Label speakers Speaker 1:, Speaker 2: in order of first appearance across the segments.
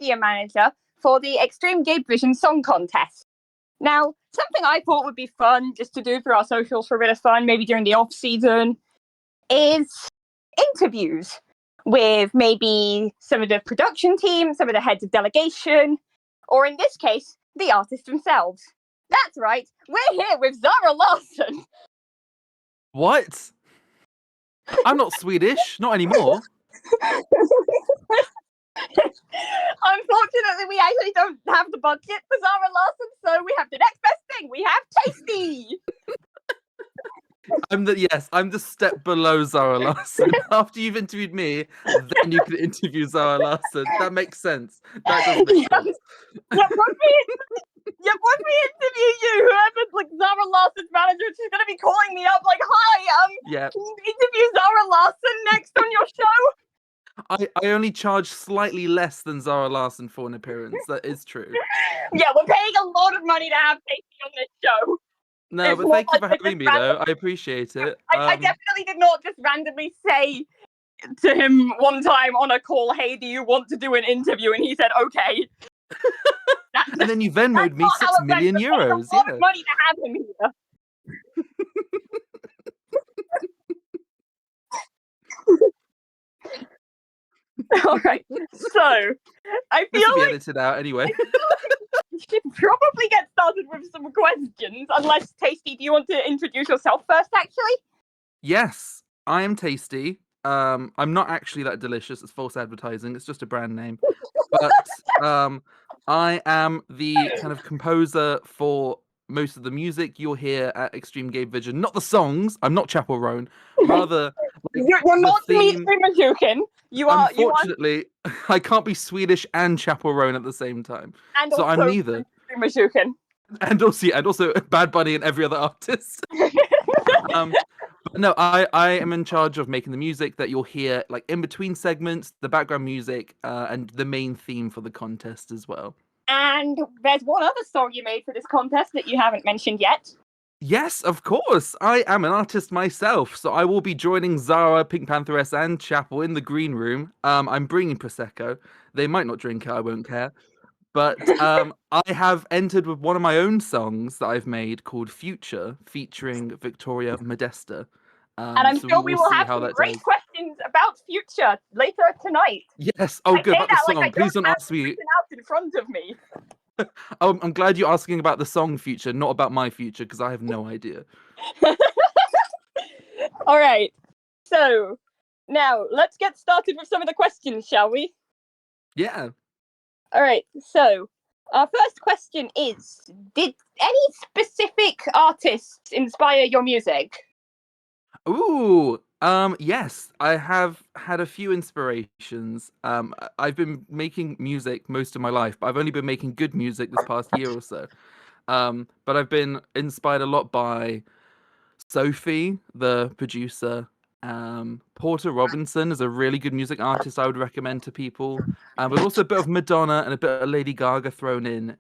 Speaker 1: media manager for the Extreme Gabe Vision Song Contest. Now, something I thought would be fun just to do for our socials for a bit of fun, maybe during the off season, is interviews with maybe some of the production team, some of the heads of delegation, or in this case, the artists themselves. That's right, we're here with Zara Larsson.
Speaker 2: What? I'm not Swedish, not anymore.
Speaker 1: Unfortunately, we actually don't have the budget for Zara Larsson, so we have the next best thing. We have Tasty.
Speaker 2: I'm the step below Zara Larsson. After you've interviewed me, then you can interview Zara Larsson. That makes sense. That does make sense.
Speaker 1: Yeah, when we interview you, whoever's like Zara Larsson's manager, she's gonna be calling me up like, "Hi,
Speaker 2: Yeah.
Speaker 1: can you interview Zara Larsson next on your show?"
Speaker 2: I only charge slightly less than Zara Larsson for an appearance. That is true.
Speaker 1: Yeah, we're paying a lot of money to have Tasty on this show.
Speaker 2: No,
Speaker 1: It's
Speaker 2: but
Speaker 1: more
Speaker 2: thank you
Speaker 1: like
Speaker 2: for having me, though. I appreciate it.
Speaker 1: I definitely did not just randomly say to him one time on a call, "Hey, do you want to do an interview?" And he said, "Okay."
Speaker 2: And then you Venmo'd me 6 million euros.
Speaker 1: A lot of money to have him here. All right, so I feel
Speaker 2: like
Speaker 1: edited
Speaker 2: out anyway.
Speaker 1: We should probably get started with some questions. Unless, Tasty, do you want to introduce yourself first? Actually,
Speaker 2: yes, I am Tasty. I'm not actually that delicious. It's false advertising. It's just a brand name. But I am the kind of composer for most of the music you'll hear at Extreme Gabe Vision. Not the songs. I'm not Chapel Roan. Rather, like,
Speaker 1: you're not Dmitry Mazhukin.
Speaker 2: Unfortunately, I can't be Swedish and Chapel Roan at the same time.
Speaker 1: And
Speaker 2: so
Speaker 1: also
Speaker 2: I'm neither.
Speaker 1: Mazhukin.
Speaker 2: And also Bad Bunny and every other artist. But no, I am in charge of making the music that you'll hear, like in between segments, the background music, and the main theme for the contest as well.
Speaker 1: And there's one other song you made for this contest that you haven't mentioned yet.
Speaker 2: Yes, of course. I am an artist myself, so I will be joining Zara, Pink Pantheress, and Chapel in the green room. I'm bringing Prosecco. They might not drink it, I won't care. But I have entered with one of my own songs that I've made called Future, featuring Victoria Modesta.
Speaker 1: And I'm sure we will have some great questions about Future later tonight.
Speaker 2: Yes. Oh, good. About the song. Please don't ask me.
Speaker 1: Out in front of me.
Speaker 2: Oh, I'm glad you're asking about the song Future, not about my future, because I have no idea.
Speaker 1: All right. So now let's get started with some of the questions, shall we?
Speaker 2: Yeah.
Speaker 1: All right. So our first question is: did any specific artists inspire your music?
Speaker 2: Ooh, yes, I have had a few inspirations. I've been making music most of my life, but I've only been making good music this past year or so. But I've been inspired a lot by Sophie, the producer. Porter Robinson is a really good music artist I would recommend to people. But also a bit of Madonna and a bit of Lady Gaga thrown in.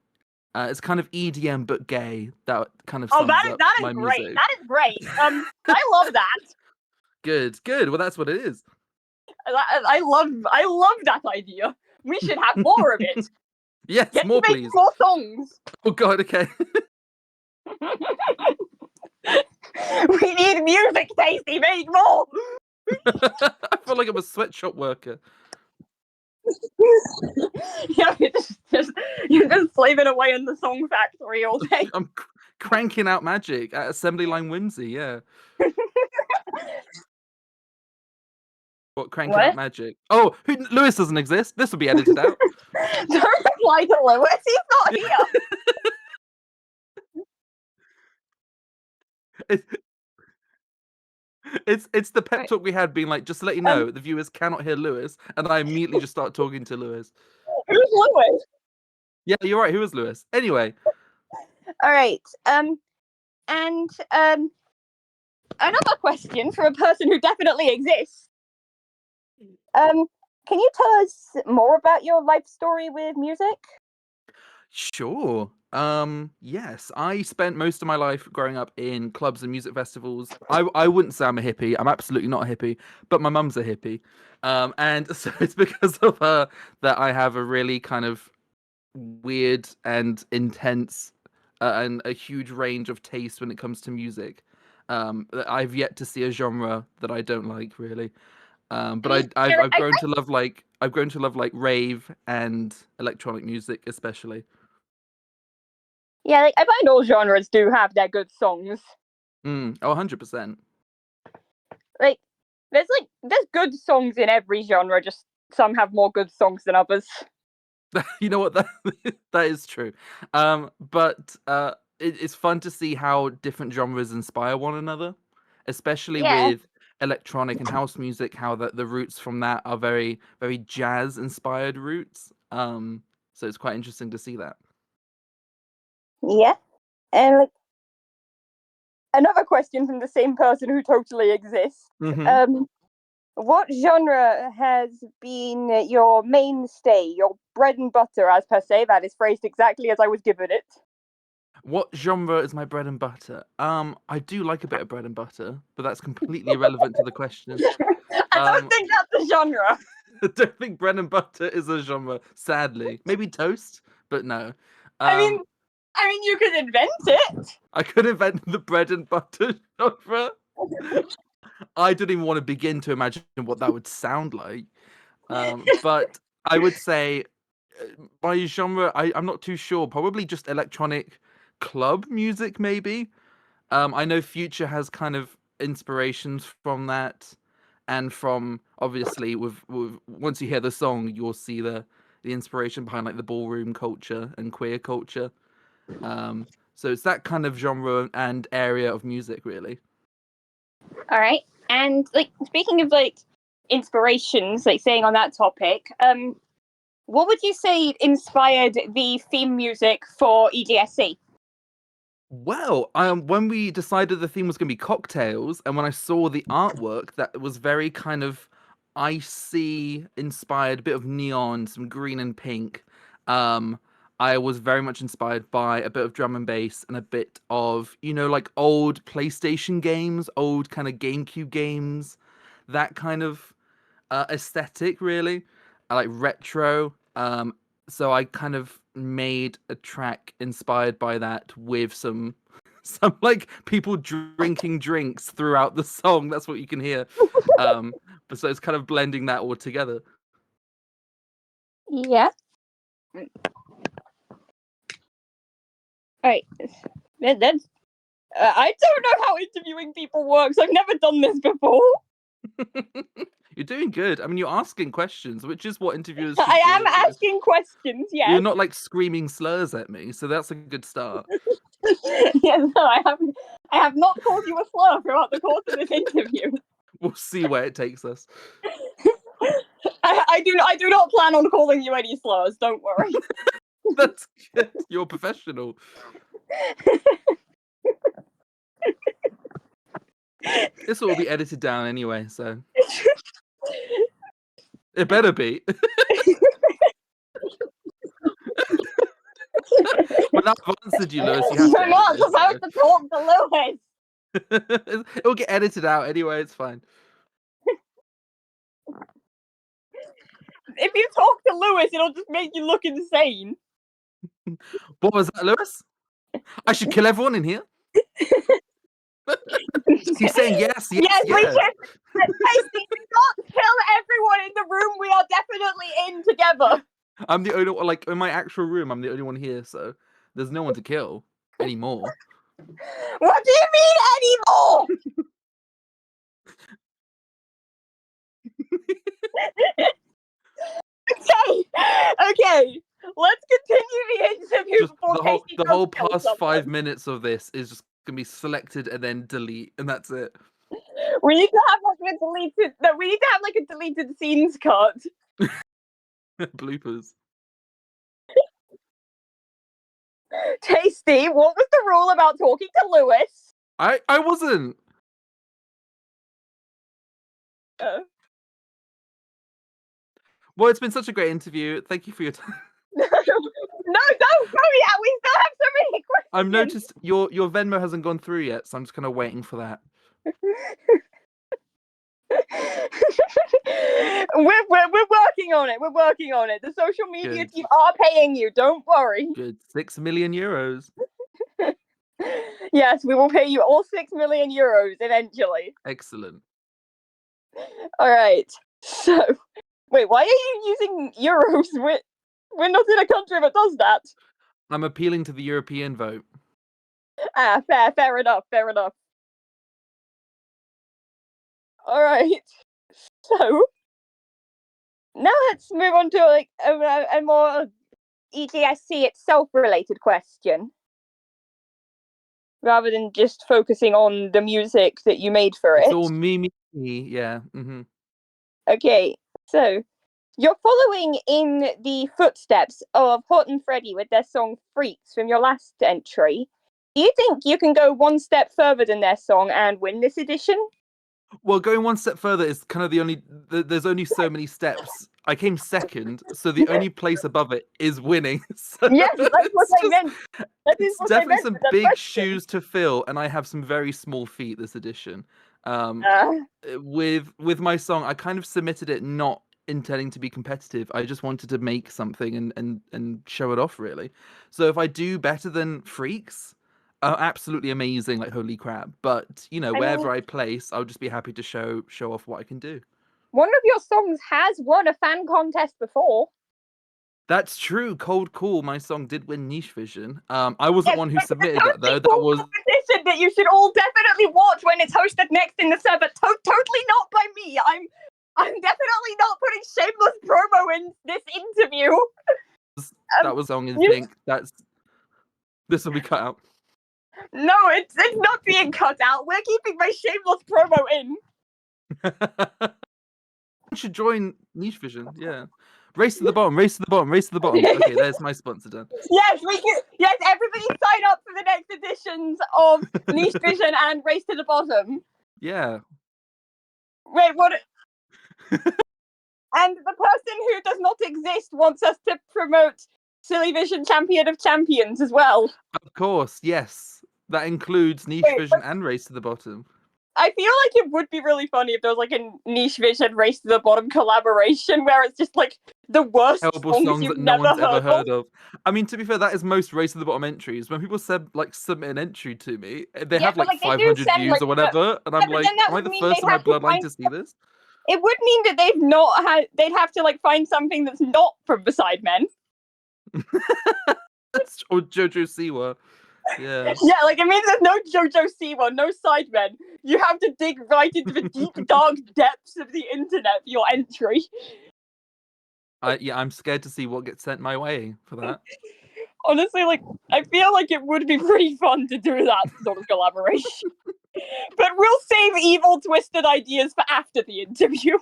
Speaker 2: It's kind of EDM but gay. That kind of sums up my
Speaker 1: great.
Speaker 2: music.
Speaker 1: That is great. I love that.
Speaker 2: Good. Well, that's what it is.
Speaker 1: I love that idea. We should have more of it.
Speaker 2: Yes, more please.
Speaker 1: More songs.
Speaker 2: Oh God, okay.
Speaker 1: We need music, Tasty. Make more.
Speaker 2: I feel like I'm a sweatshop worker.
Speaker 1: Yeah, you're just slaving away in the song factory all day.
Speaker 2: I'm cranking out magic at assembly line Whimsy, yeah. What, cranking out magic? Oh, Lewis doesn't exist. This will be edited out.
Speaker 1: Don't reply to Lewis. He's not here.
Speaker 2: It's the pep talk we had, being like, just to let you know, the viewers cannot hear Lewis, and I immediately just start talking to Lewis.
Speaker 1: Who's Lewis?
Speaker 2: Yeah, you're right. Who is Lewis? Anyway.
Speaker 1: All right. And another question for a person who definitely exists. Can you tell us more about your life story with music?
Speaker 2: Sure. Yes, I spent most of my life growing up in clubs and music festivals. I wouldn't say I'm a hippie. I'm absolutely not a hippie, but my mum's a hippie. And so it's because of her that I have a really kind of weird and intense and a huge range of taste when it comes to music. I've yet to see a genre that I don't like really. But I've
Speaker 1: I
Speaker 2: grown to love like rave and electronic music especially.
Speaker 1: Yeah, like, I find all genres do have their good songs.
Speaker 2: Oh, 100%.
Speaker 1: Like, there's good songs in every genre. Just some have more good songs than others.
Speaker 2: You know what, that is true. But it's fun to see how different genres inspire one another, especially
Speaker 1: Yeah,
Speaker 2: with electronic and house music. How the roots from that are very very jazz inspired roots. So it's quite interesting to see that.
Speaker 1: yeah. And like another question from the same person who totally exists.
Speaker 2: Hmm.
Speaker 1: What genre has been your mainstay, your bread and butter, as per se? That is phrased exactly as I was given it.
Speaker 2: What genre is my bread and butter? I do like a bit of bread and butter, but that's completely irrelevant to the question.
Speaker 1: I don't
Speaker 2: Um,
Speaker 1: think that's a genre.
Speaker 2: I don't think bread and butter is a genre, sadly. Maybe toast, but no.
Speaker 1: I mean,
Speaker 2: Um,
Speaker 1: I mean, you could invent it.
Speaker 2: I could invent the bread and butter genre. I don't even want to begin to imagine what that would sound like. But I would say my genre, I'm not too sure. Probably just electronic club music, maybe. I know Future has kind of inspirations from that, and from obviously with once you hear the song, you'll see the inspiration behind like the ballroom culture and queer culture. Um, so it's that kind of genre and area of music, really.
Speaker 1: All right. And like speaking of like inspirations, like saying on that topic, what would you say inspired the theme music for EGSC?
Speaker 2: Well, when we decided the theme was going to be cocktails, and when I saw the artwork, that was very kind of icy inspired, a bit of neon, some green and pink. Um, I was very much inspired by a bit of drum and bass and a bit of, like old PlayStation games, old kind of GameCube games, that kind of aesthetic, really. I like retro. So I kind of made a track inspired by that with some like people drinking drinks throughout the song. That's what you can hear. But so it's kind of blending that all together.
Speaker 1: Yeah. All right. That's. I don't know how interviewing people works. I've never done this before.
Speaker 2: You're doing good. I mean, you're asking questions, which is what interviewers
Speaker 1: I
Speaker 2: should
Speaker 1: am
Speaker 2: do.
Speaker 1: asking questions.
Speaker 2: You're
Speaker 1: Yes.
Speaker 2: not like screaming slurs at me, so that's a good start.
Speaker 1: Yes. No, I haven't. I have not called you a slur throughout the course of this interview.
Speaker 2: We'll see where it takes us.
Speaker 1: I do not plan on calling you any slurs. Don't worry.
Speaker 2: That's good. You're a professional. This will be edited down anyway, so it better be. When I've answered you, Lewis, you have to
Speaker 1: You're
Speaker 2: edit
Speaker 1: not
Speaker 2: this.
Speaker 1: supposed to talk to Lewis.
Speaker 2: It'll get edited out anyway. It's fine.
Speaker 1: If you talk to Lewis, it'll just make you look insane.
Speaker 2: What was that, Lewis? I should kill everyone in here. He's saying yes, yes,
Speaker 1: Yes, we
Speaker 2: yes.
Speaker 1: should. Tasty, do not kill everyone in the room. We are definitely in together.
Speaker 2: I'm the only one, like in my actual room. I'm the only one here, so there's no one to kill anymore.
Speaker 1: What do you mean anymore? Okay. Let's continue the interview
Speaker 2: Just
Speaker 1: before Tasty
Speaker 2: the
Speaker 1: does
Speaker 2: whole
Speaker 1: kill
Speaker 2: past
Speaker 1: someone.
Speaker 2: 5 minutes of this is just gonna be selected and then delete, and that's it.
Speaker 1: We need to have like a deleted. No, we need to have like a deleted scenes cut.
Speaker 2: Bloopers.
Speaker 1: Tasty, what was the rule about talking to Lewis?
Speaker 2: I wasn't. Well, it's been such a great interview. Thank you for your time.
Speaker 1: No, don't go yet. We still have so
Speaker 2: I've noticed your Venmo hasn't gone through yet, so I'm just kind of waiting for that.
Speaker 1: We're working on it. We're working on it. The social media
Speaker 2: Good.
Speaker 1: team are paying you. Don't worry.
Speaker 2: Good. 6 million euros.
Speaker 1: Yes, we will pay you all 6 million euros eventually.
Speaker 2: Excellent.
Speaker 1: All right. So, wait, why are you using euros? We're not in a country that does that.
Speaker 2: I'm appealing to the European vote.
Speaker 1: Ah, fair enough, fair enough. All right. So, now let's move on to like a more EGSC itself related question, rather than just focusing on the music that you made for
Speaker 2: It's
Speaker 1: it.
Speaker 2: all me, yeah. Mm-hmm.
Speaker 1: Okay, so you're following in the footsteps of Hot and Freddy with their song Freaks from your last entry. Do you think you can go one step further than their song and win this edition?
Speaker 2: Well, going one step further is kind of there's only so many steps. I came second, so the only place above it is winning. So
Speaker 1: Yes, that's what I meant. That is
Speaker 2: it's
Speaker 1: what I
Speaker 2: definitely
Speaker 1: meant
Speaker 2: some
Speaker 1: with that
Speaker 2: big
Speaker 1: question.
Speaker 2: shoes to fill, and I have some very small feet this edition.
Speaker 1: Uh,
Speaker 2: With my song, I kind of submitted it not intending to be competitive. I just wanted to make something and show it off, really. So if I do better than Freaks, absolutely amazing, like holy crap. But
Speaker 1: I mean,
Speaker 2: wherever I place, I'll just be happy to show off what I can do.
Speaker 1: one of your songs has won a fan contest before.
Speaker 2: That's true. Cold Cool, my song did win Niche Vision. I wasn't
Speaker 1: Yes,
Speaker 2: one who
Speaker 1: it's a
Speaker 2: submitted that though.
Speaker 1: totally
Speaker 2: That
Speaker 1: cool
Speaker 2: was
Speaker 1: competition that you should all definitely watch when it's hosted next in the server. Totally not by me. I'm definitely not putting shameless promo in this interview.
Speaker 2: that was song Instinct. This will be cut out.
Speaker 1: No, it's not being cut out. We're keeping my shameless promo in.
Speaker 2: You should join Niche Vision. Yeah. Race to the bottom, race to the bottom, race to the bottom. Okay, there's my sponsor done.
Speaker 1: Yes, yes, everybody sign up for the next editions of Niche Vision and Race to the Bottom.
Speaker 2: Yeah.
Speaker 1: Wait, what? And the person who does not exist wants us to promote Silly Vision Champion of Champions as well.
Speaker 2: Of course, yes. That includes Niche Vision and Race to the Bottom.
Speaker 1: I feel like it would be really funny if there was like a Niche Vision Race to the Bottom collaboration where it's just like the worst
Speaker 2: Terrible
Speaker 1: songs
Speaker 2: songs
Speaker 1: you've
Speaker 2: that no
Speaker 1: never
Speaker 2: one's ever heard
Speaker 1: of.
Speaker 2: of. I mean, to be fair, that is most Race to the Bottom entries. When people submit an entry to me, they
Speaker 1: Yeah,
Speaker 2: have
Speaker 1: but
Speaker 2: like
Speaker 1: like they do
Speaker 2: 500
Speaker 1: send
Speaker 2: views
Speaker 1: like
Speaker 2: or whatever, and I'm
Speaker 1: but then
Speaker 2: like,
Speaker 1: that
Speaker 2: am I
Speaker 1: would
Speaker 2: the
Speaker 1: mean
Speaker 2: first
Speaker 1: they'd
Speaker 2: in my
Speaker 1: have to
Speaker 2: bloodline
Speaker 1: find.
Speaker 2: to see this?
Speaker 1: It would mean that they've not had. They'd have to like find something that's not from the Sidemen.
Speaker 2: Or Jojo Siwa. Yeah.
Speaker 1: Yeah, like it means there's no JoJo Siwa, no Sidemen. You have to dig right into the deep, dark depths of the internet for your entry.
Speaker 2: I'm scared to see what gets sent my way for that.
Speaker 1: Honestly, like I feel like it would be pretty fun to do that sort of collaboration. But we'll save evil, twisted ideas for after the interview.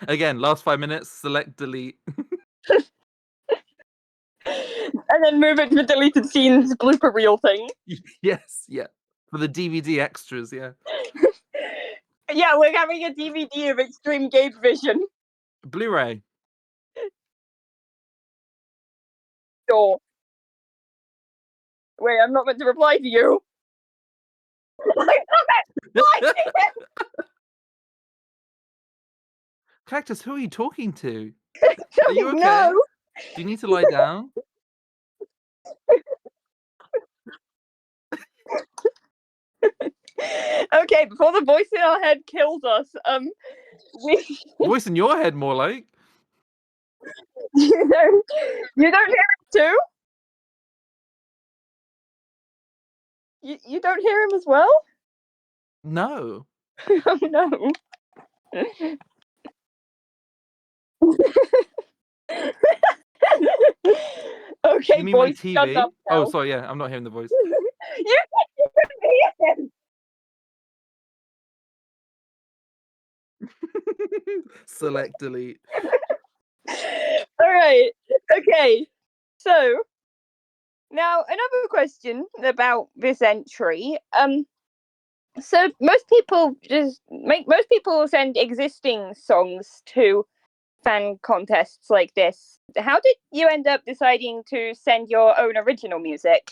Speaker 2: Again, last 5 minutes, select, delete.
Speaker 1: And then move it to the deleted scenes blooper reel thing.
Speaker 2: Yes, yeah. For the DVD extras, yeah.
Speaker 1: Yeah, we're having a DVD of Extreme Gabe Vision.
Speaker 2: Blu-ray.
Speaker 1: Sure. Wait, I'm not meant to reply to you.
Speaker 2: Cactus, who are you talking to? Are you okay?
Speaker 1: No.
Speaker 2: Do you need to lie down?
Speaker 1: Okay, before the voice in our head kills us,
Speaker 2: Voice in your head, more like.
Speaker 1: you don't hear him too? You don't hear him as well?
Speaker 2: No.
Speaker 1: Oh no. Okay,
Speaker 2: You mean my
Speaker 1: voice, shut
Speaker 2: TV?
Speaker 1: up now.
Speaker 2: Oh, sorry, yeah, I'm not hearing the voice.
Speaker 1: You couldn't hear him.
Speaker 2: Select, delete.
Speaker 1: All right. Okay. So now another question about this entry. So most people send existing songs to fan contests like this. How did you end up deciding to send your own original music?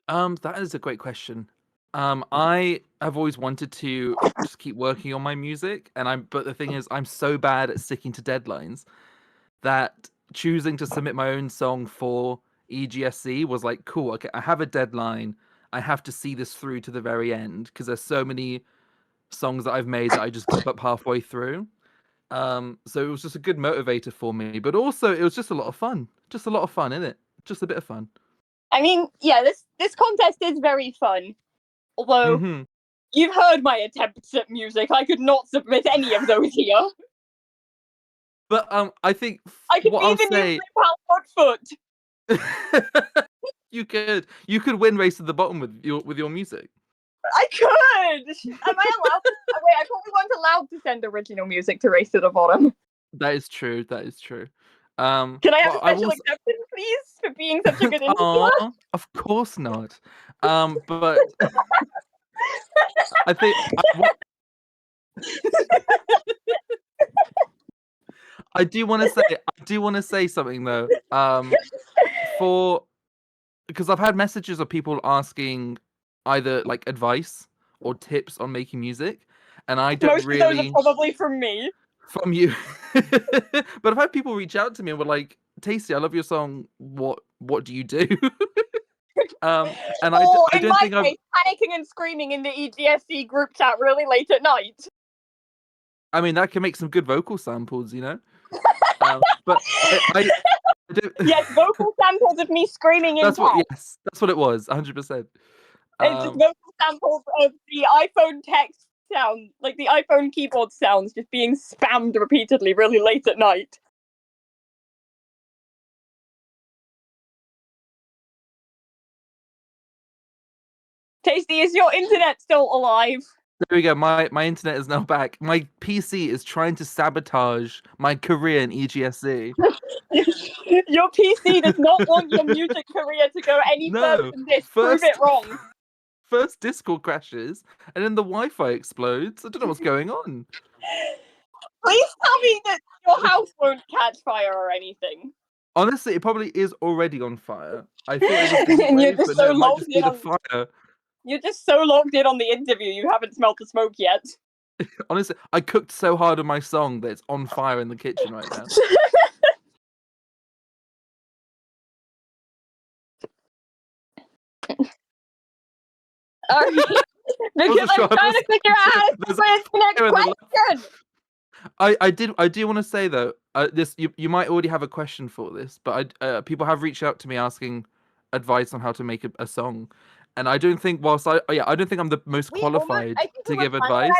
Speaker 2: That is a great question. I have always wanted to just keep working on my music, but the thing is, I'm so bad at sticking to deadlines that choosing to submit my own song for EGSC was like, cool, okay, I have a deadline. I have to see this through to the very end because there's so many songs that I've made that I just give up halfway through. So it was just a good motivator for me, but also it was just a lot of fun. Just a lot of fun, isn't it? Just a bit of fun.
Speaker 1: I mean, yeah, this contest is very fun. Although
Speaker 2: Hmm.
Speaker 1: you've heard my attempts at music, I could not submit any of those here.
Speaker 2: But I think
Speaker 1: I could
Speaker 2: what I'll
Speaker 1: even use
Speaker 2: say,
Speaker 1: my foot.
Speaker 2: you could win Race to the Bottom with your music.
Speaker 1: I could. Am I allowed? Wait, I probably weren't allowed to send original music to Race to the Bottom.
Speaker 2: That is true. That is true.
Speaker 1: Can I have
Speaker 2: But
Speaker 1: a
Speaker 2: I
Speaker 1: special
Speaker 2: was,
Speaker 1: acceptance, please, for being such a good interviewer?
Speaker 2: aw, of course not. But I think I do want to say something though. For because I've had messages of people asking either like advice or tips on making music, and I don't
Speaker 1: Most of those are
Speaker 2: really
Speaker 1: probably from me.
Speaker 2: from you. But I've had people reach out to me and were like, "Tasty, I love your song. What do you do?" And
Speaker 1: Or
Speaker 2: I
Speaker 1: in
Speaker 2: don't
Speaker 1: my
Speaker 2: think I've.
Speaker 1: case, panicking and screaming in the EGSC group chat really late at night.
Speaker 2: I mean, that can make some good vocal samples, you know. But I don't.
Speaker 1: Yes, vocal samples of me screaming in text.
Speaker 2: Yes, that's what it was. 100%.
Speaker 1: And just vocal samples of the iPhone text sound, like the iPhone keyboard sounds just being spammed repeatedly really late at night. Tasty, is your internet still alive?
Speaker 2: There we go. My internet is now back. My PC is trying to sabotage my career in EGSC.
Speaker 1: Your PC does not want your music career to go any further
Speaker 2: No,
Speaker 1: than this. Prove it
Speaker 2: first
Speaker 1: wrong.
Speaker 2: first Discord crashes, and then the Wi-Fi explodes. I don't know what's going on.
Speaker 1: Please tell me that your house won't catch fire or anything.
Speaker 2: Honestly, it probably is already on fire. I thought it was the heat
Speaker 1: And you're
Speaker 2: wave,
Speaker 1: just
Speaker 2: but no,
Speaker 1: so
Speaker 2: it might
Speaker 1: locked
Speaker 2: just be
Speaker 1: in
Speaker 2: the
Speaker 1: on
Speaker 2: fire.
Speaker 1: you're just so locked in on the interview you haven't smelt the smoke yet.
Speaker 2: Honestly, I cooked so hard on my song that it's on fire in the kitchen right now.
Speaker 1: Because I'm trying to figure out how to answer the next question.
Speaker 2: I do want to say though, this you might already have a question for this, but people have reached out to me asking advice on how to make a song, and I don't think I don't think I'm the most qualified to give advice.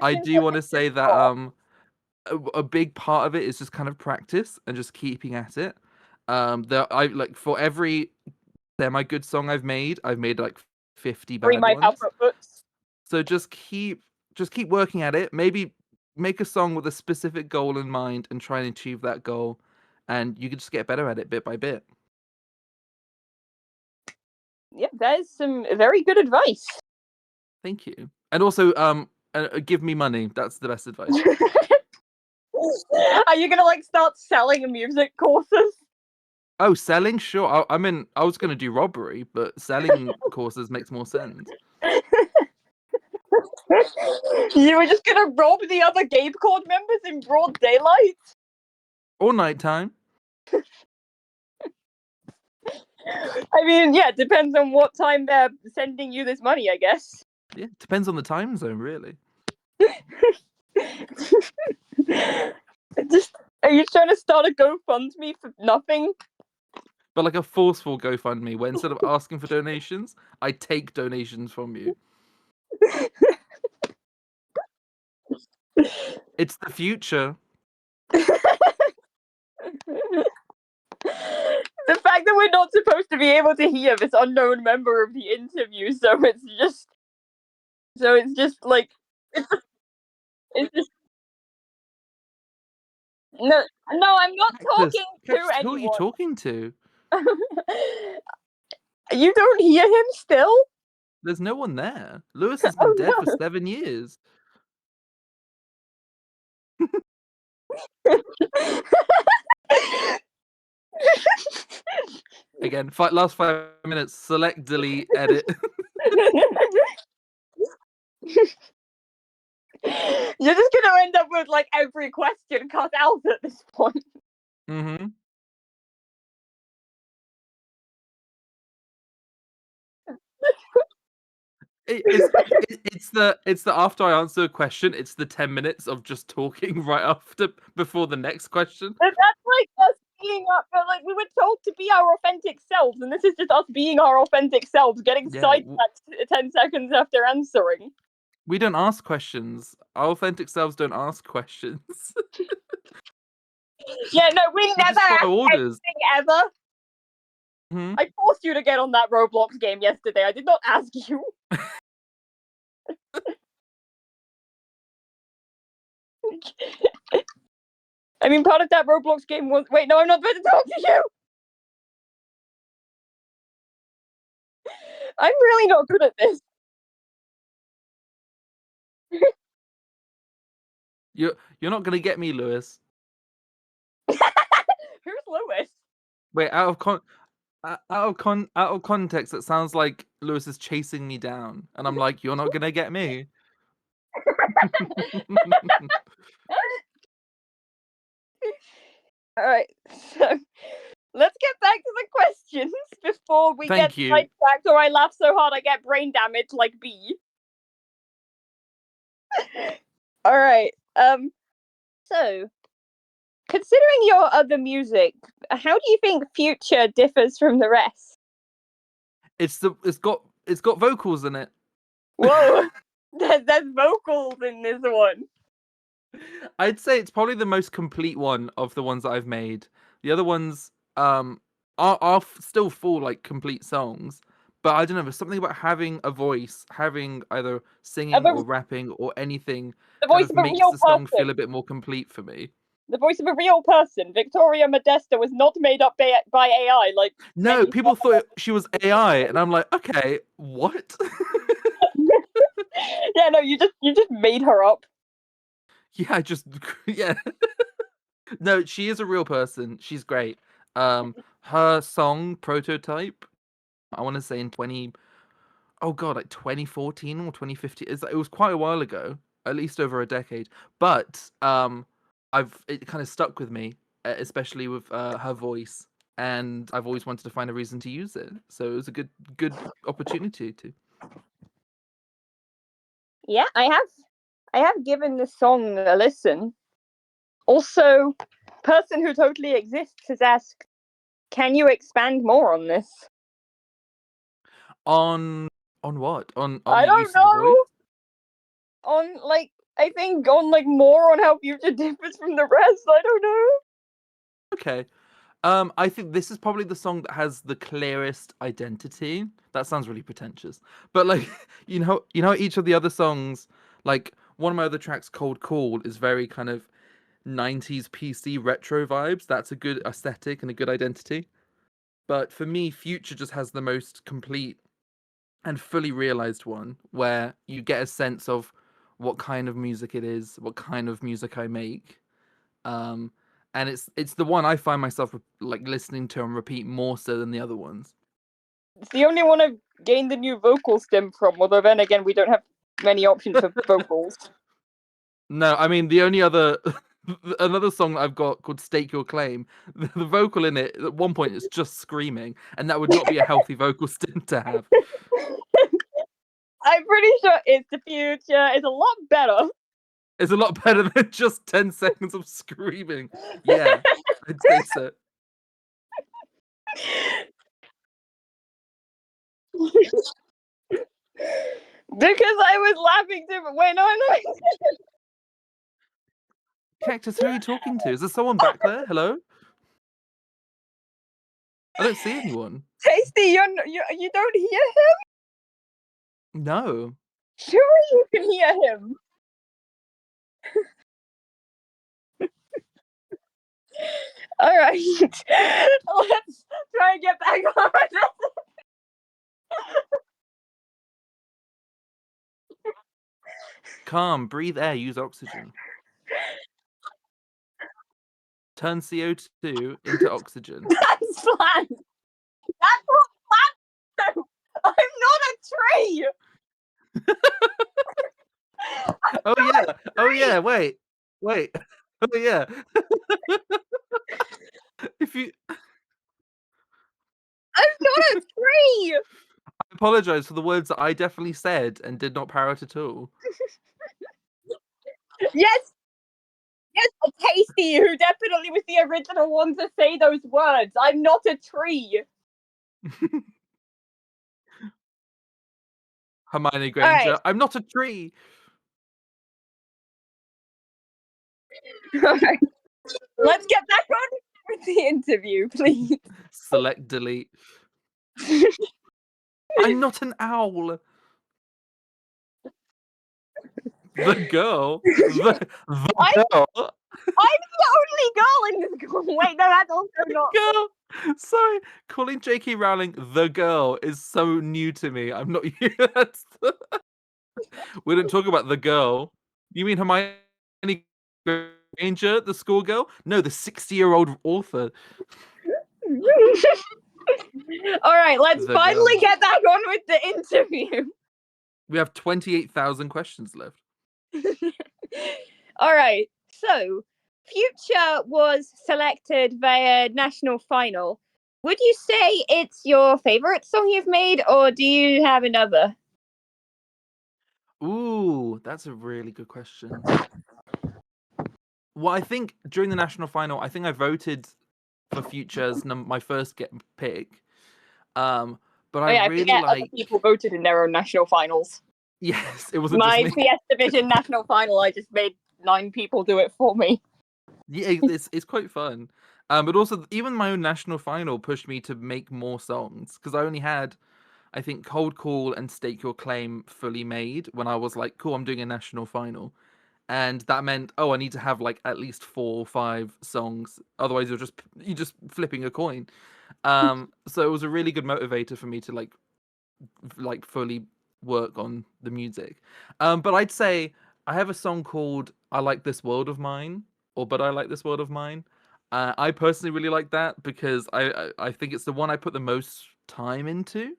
Speaker 2: I do want to say that a big part of it is just kind of practice and just keeping at it. There I like for every semi good song I've made like 50
Speaker 1: Read
Speaker 2: bad
Speaker 1: my
Speaker 2: ones.
Speaker 1: output books.
Speaker 2: So just keep working at it. Maybe make a song with a specific goal in mind and try and achieve that goal, and you can just get better at it bit by bit.
Speaker 1: Yep, that is some very good advice.
Speaker 2: Thank you. And also give me money. That's the best advice.
Speaker 1: Are you gonna like start selling music courses?
Speaker 2: Oh, selling? Sure. I mean, I was going to do robbery, but selling courses makes more sense.
Speaker 1: You were just gonna rob the other Gabe Cord members in broad daylight?
Speaker 2: Or nighttime.
Speaker 1: I mean, yeah, it depends on what time they're sending you this money, I guess.
Speaker 2: Yeah, depends on the time zone, really.
Speaker 1: Just are you trying to start a GoFundMe for nothing?
Speaker 2: But like a forceful GoFundMe, where instead of asking for donations, I take donations from you. It's the future.
Speaker 1: The fact that we're not supposed to be able to hear this unknown member of the interview, so it's just like it's just no, I'm not talking to
Speaker 2: Cactus, who are you
Speaker 1: anyone.
Speaker 2: talking to?
Speaker 1: You don't hear him still?
Speaker 2: There's no one there. Lewis has been dead for 7 years. Again, last 5 minutes. Select, delete, edit.
Speaker 1: You're just gonna end up with like every question cut out at this point.
Speaker 2: Mm-hmm. It's the after I answer a question, it's the 10 minutes of just talking right after before the next question.
Speaker 1: That's like us being up, but like we were told to be our authentic selves, and this is just us being our authentic selves, getting sidetracked 10 seconds after answering.
Speaker 2: We don't ask questions. Our authentic selves don't ask questions.
Speaker 1: Yeah, no, we never asked
Speaker 2: orders.
Speaker 1: anything ever.
Speaker 2: Hmm?
Speaker 1: I forced you to get on that Roblox game yesterday. I did not ask you. I mean, part of that Roblox game was. Wait, no, I'm not going to talk to you. I'm really not good at this.
Speaker 2: You're not gonna get me, Lewis.
Speaker 1: Who's Lewis?
Speaker 2: Wait, out of context, it sounds like Lewis is chasing me down, and I'm like, you're not gonna get me.
Speaker 1: All right, so let's get back to the questions before we get sidetracked, or I laugh so hard I get brain damage like B. All right. So, considering your other music, how do you think Future differs from the rest?
Speaker 2: It's got vocals in it.
Speaker 1: Whoa, there's vocals in this one.
Speaker 2: I'd say it's probably the most complete one of the ones that I've made. The other ones are still full like complete songs, but I don't know. There's something about having a voice, having either singing or rapping or anything,
Speaker 1: the voice of a
Speaker 2: makes
Speaker 1: real
Speaker 2: the song
Speaker 1: person.
Speaker 2: feel a bit more complete for me.
Speaker 1: The voice of a real person. Victoria Modesta was not made up by AI. Like
Speaker 2: no, people thought she was AI, and I'm like, okay, what?
Speaker 1: Yeah, no, you just made her up.
Speaker 2: Yeah, yeah. No, she is a real person. She's great. Her song Prototype, I want to say in 2014 or 2015. It was quite a while ago, at least over a decade. But it kind of stuck with me, especially with her voice, and I've always wanted to find a reason to use it. So it was a good opportunity to.
Speaker 1: Yeah, I have given this song a listen. Also, person who totally exists has asked, "Can you expand more on this?"
Speaker 2: On what? On
Speaker 1: I
Speaker 2: the
Speaker 1: don't
Speaker 2: use of the voice?
Speaker 1: On like I think on like more on how Future differs from the rest. I don't know.
Speaker 2: Okay. I think this is probably the song that has the clearest identity. That sounds really pretentious, but like you know, each of the other songs, like one of my other tracks, "Cold Call," is very kind of 90s PC retro vibes. That's a good aesthetic and a good identity. But for me, Future just has the most complete and fully realized one, where you get a sense of what kind of music it is, what kind of music I make. Um, and it's the one I find myself like listening to and repeat more so than the other ones.
Speaker 1: It's the only one I've gained the new vocal stem from, although then again we don't have many options for vocals.
Speaker 2: No, I mean the only other another song that I've got called "Stake Your Claim." The vocal in it at one point is just screaming, and that would not be a healthy vocal stem to have.
Speaker 1: I'm pretty sure It's the Future is a lot better.
Speaker 2: It's a lot better than just 10 seconds of screaming. Yeah, I'd say so.
Speaker 1: Because I was laughing too, but wait, no, I'm not.
Speaker 2: Cactus, who are you talking to? Is there someone back there? Hello? I don't see anyone.
Speaker 1: Tasty, you don't hear him?
Speaker 2: No.
Speaker 1: Sure, you can hear him. All right, let's try and get back on this.
Speaker 2: Calm, breathe air, use oxygen. Turn CO2 into oxygen.
Speaker 1: That's fine. That's what plants do. I'm not a tree.
Speaker 2: Oh yeah. Oh
Speaker 1: Tree.
Speaker 2: yeah. Wait. Oh yeah. If you
Speaker 1: I'm not a tree.
Speaker 2: apologize for the words that I definitely said and did not parrot at all.
Speaker 1: Yes, yes, a Tasty who definitely was the original one to say those words. I'm not a tree.
Speaker 2: Hermione
Speaker 1: All right.
Speaker 2: Granger, I'm not a tree.
Speaker 1: All right. Let's get back on with the interview, please.
Speaker 2: Select delete. I'm not an owl. The girl. The
Speaker 1: I'm
Speaker 2: girl.
Speaker 1: I'm the only girl in this school. Wait, no, that's also not.
Speaker 2: Girl. Sorry, calling J.K. Rowling the girl is so new to me. I'm not We didn't talk about the girl. You mean Hermione Granger, the schoolgirl? No, the 60-year-old author.
Speaker 1: All right, let's
Speaker 2: The
Speaker 1: finally
Speaker 2: girl.
Speaker 1: get back on with the interview.
Speaker 2: We have 28,000 questions left.
Speaker 1: All right, so Future was selected via national final. Would you say it's your favorite song you've made, or do you have another?
Speaker 2: Ooh, that's a really good question. Well, I think during the national final, I think I voted for Future's my first pick. But I
Speaker 1: Oh yeah, I
Speaker 2: really
Speaker 1: forget other
Speaker 2: like.
Speaker 1: people voted in their own national finals.
Speaker 2: Yes, it wasn't just
Speaker 1: My
Speaker 2: me.
Speaker 1: CS division national final, I just made 9 people do it for me.
Speaker 2: Yeah, it's quite fun. But also even my own national final pushed me to make more songs because I only had, I think, Cold Call and Stake Your Claim fully made when I was like, cool, I'm doing a national final. And that meant, oh, I need to have like at least 4 or 5 songs. Otherwise, you're just flipping a coin. So it was a really good motivator for me to like fully work on the music. But I'd say I have a song called "I Like This World of Mine" or "But I Like This World of Mine." I personally really like that because I think it's the one I put the most time into.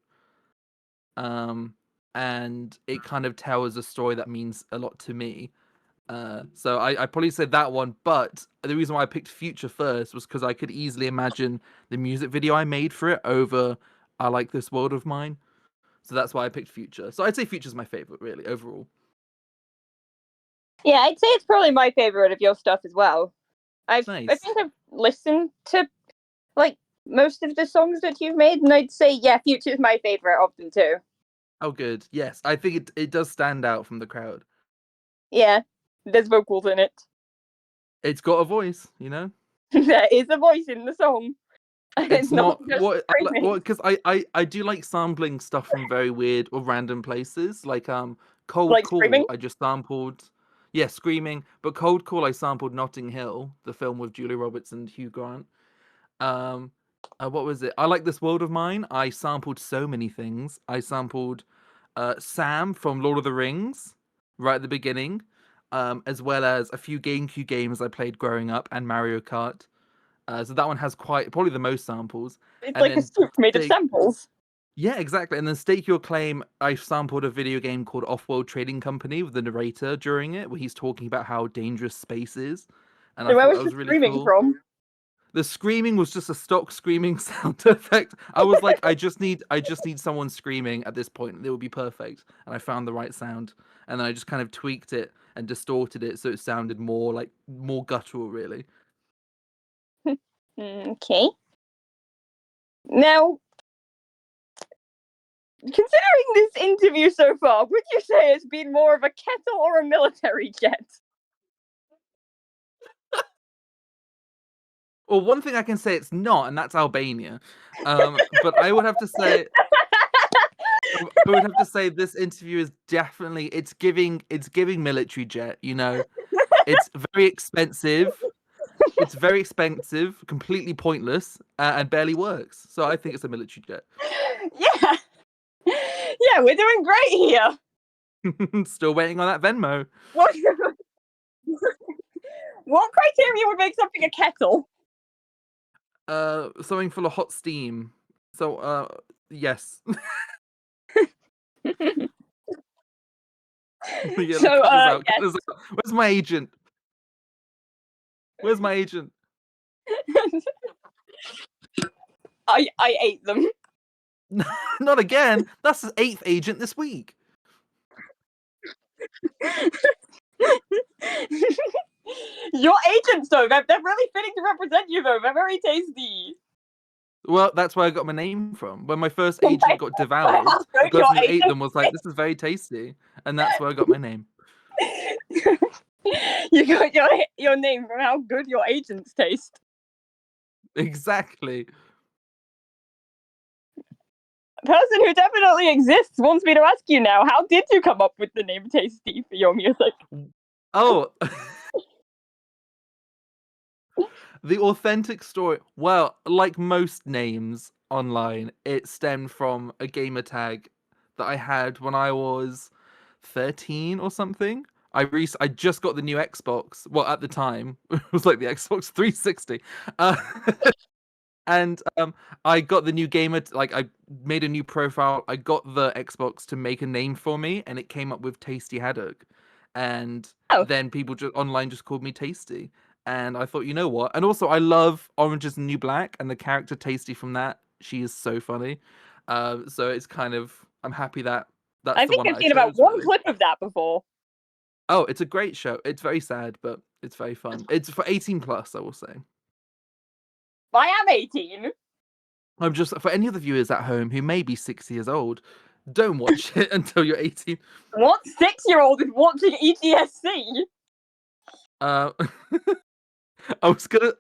Speaker 2: Um, and it kind of tells a story that means a lot to me. So I probably said that one, but the reason why I picked Future first was because I could easily imagine the music video I made for it over "I Like This World of Mine." So that's why I picked Future. So I'd say Future's my favorite, really, overall.
Speaker 1: Yeah, I'd say it's probably my favorite of your stuff as well. I
Speaker 2: Nice.
Speaker 1: think I've listened to like most of the songs that you've made, and I'd say yeah, Future's my favorite of them too.
Speaker 2: Oh, good. Yes, I think it does stand out from the crowd.
Speaker 1: Yeah, there's vocals in it.
Speaker 2: It's got a voice, you know.
Speaker 1: There is a voice in the song.
Speaker 2: It's
Speaker 1: It's not
Speaker 2: not
Speaker 1: just screaming.
Speaker 2: because I do like sampling stuff from very weird or random places. Like Cold
Speaker 1: Like screaming.
Speaker 2: Call, I just sampled. Yeah, Screaming, but Cold Call I sampled Notting Hill, the film with Julia Roberts and Hugh Grant. Um, what was it? I Like This World of Mine. I sampled so many things. I sampled Sam from Lord of the Rings right at the beginning, as well as a few GameCube games I played growing up and Mario Kart. So that one has quite probably the most samples.
Speaker 1: It's
Speaker 2: And
Speaker 1: like a
Speaker 2: then
Speaker 1: soup made of
Speaker 2: Stake,
Speaker 1: samples.
Speaker 2: yeah, exactly. And then Stake Your Claim, I sampled a video game called Off-World Trading Company with the narrator during it, where he's talking about how dangerous space is. And I
Speaker 1: So where
Speaker 2: thought
Speaker 1: was
Speaker 2: that
Speaker 1: the
Speaker 2: was really
Speaker 1: screaming
Speaker 2: cool.
Speaker 1: from?
Speaker 2: The screaming was just a stock screaming sound effect. I was like, I just need someone screaming at this point. It would be perfect. And I found the right sound. And then I just kind of tweaked it and distorted it so it sounded more guttural, really.
Speaker 1: Okay. Now, considering this interview so far, would you say it's been more of a kettle or a military jet?
Speaker 2: Well, one thing I can say it's not, and that's Albania. But I would have to say this interview is definitely it's giving military jet, you know. It's very expensive. It's very expensive, completely pointless, and barely works. So I think it's a military jet.
Speaker 1: Yeah. Yeah, we're doing great here.
Speaker 2: Still waiting on that Venmo.
Speaker 1: What, what criteria would make something a kettle?
Speaker 2: Something full of hot steam. So, yes. Yeah,
Speaker 1: So,
Speaker 2: cut this out. Cut
Speaker 1: yes.
Speaker 2: this out. Where's my agent? Where's my agent?
Speaker 1: I ate them.
Speaker 2: Not again. That's his 8th agent this week.
Speaker 1: Your agents, though, they're really fitting to represent you, though. They're very tasty.
Speaker 2: Well, that's where I got my name from. When my first agent got devoured,
Speaker 1: How
Speaker 2: the
Speaker 1: good
Speaker 2: person
Speaker 1: your
Speaker 2: who ate
Speaker 1: agent
Speaker 2: them was like, "This is very tasty," and that's where I got my name.
Speaker 1: You got your name from how good your agents taste.
Speaker 2: Exactly.
Speaker 1: A person who definitely exists wants me to ask you now, how did you come up with the name Tasty for your music?
Speaker 2: Oh. The authentic story. Well, like most names online, it stemmed from a gamer tag that I had when I was 13 or something. I just got the new Xbox. Well, at the time, it was like the Xbox 360. Uh, and I got the new gamer. Like, I made a new profile. I got the Xbox to make a name for me, and it came up with Tasty Haddock. And
Speaker 1: Oh.
Speaker 2: then people just online just called me Tasty. And I thought, you know what? And also, I love Orange is the New Black, and the character Tasty from that. She is so funny. So it's kind of, I'm happy that that's
Speaker 1: I
Speaker 2: the
Speaker 1: think
Speaker 2: one
Speaker 1: I've
Speaker 2: that I
Speaker 1: seen about
Speaker 2: chose.
Speaker 1: one
Speaker 2: Really.
Speaker 1: clip of that before.
Speaker 2: Oh, it's a great show. It's very sad, but it's very fun. It's for 18 plus, I will say.
Speaker 1: I am 18.
Speaker 2: I'm just, for any of the viewers at home who may be 6 years old, don't watch it until you're 18.
Speaker 1: What 6-year-old is watching EGSC?
Speaker 2: Uh, I was gonna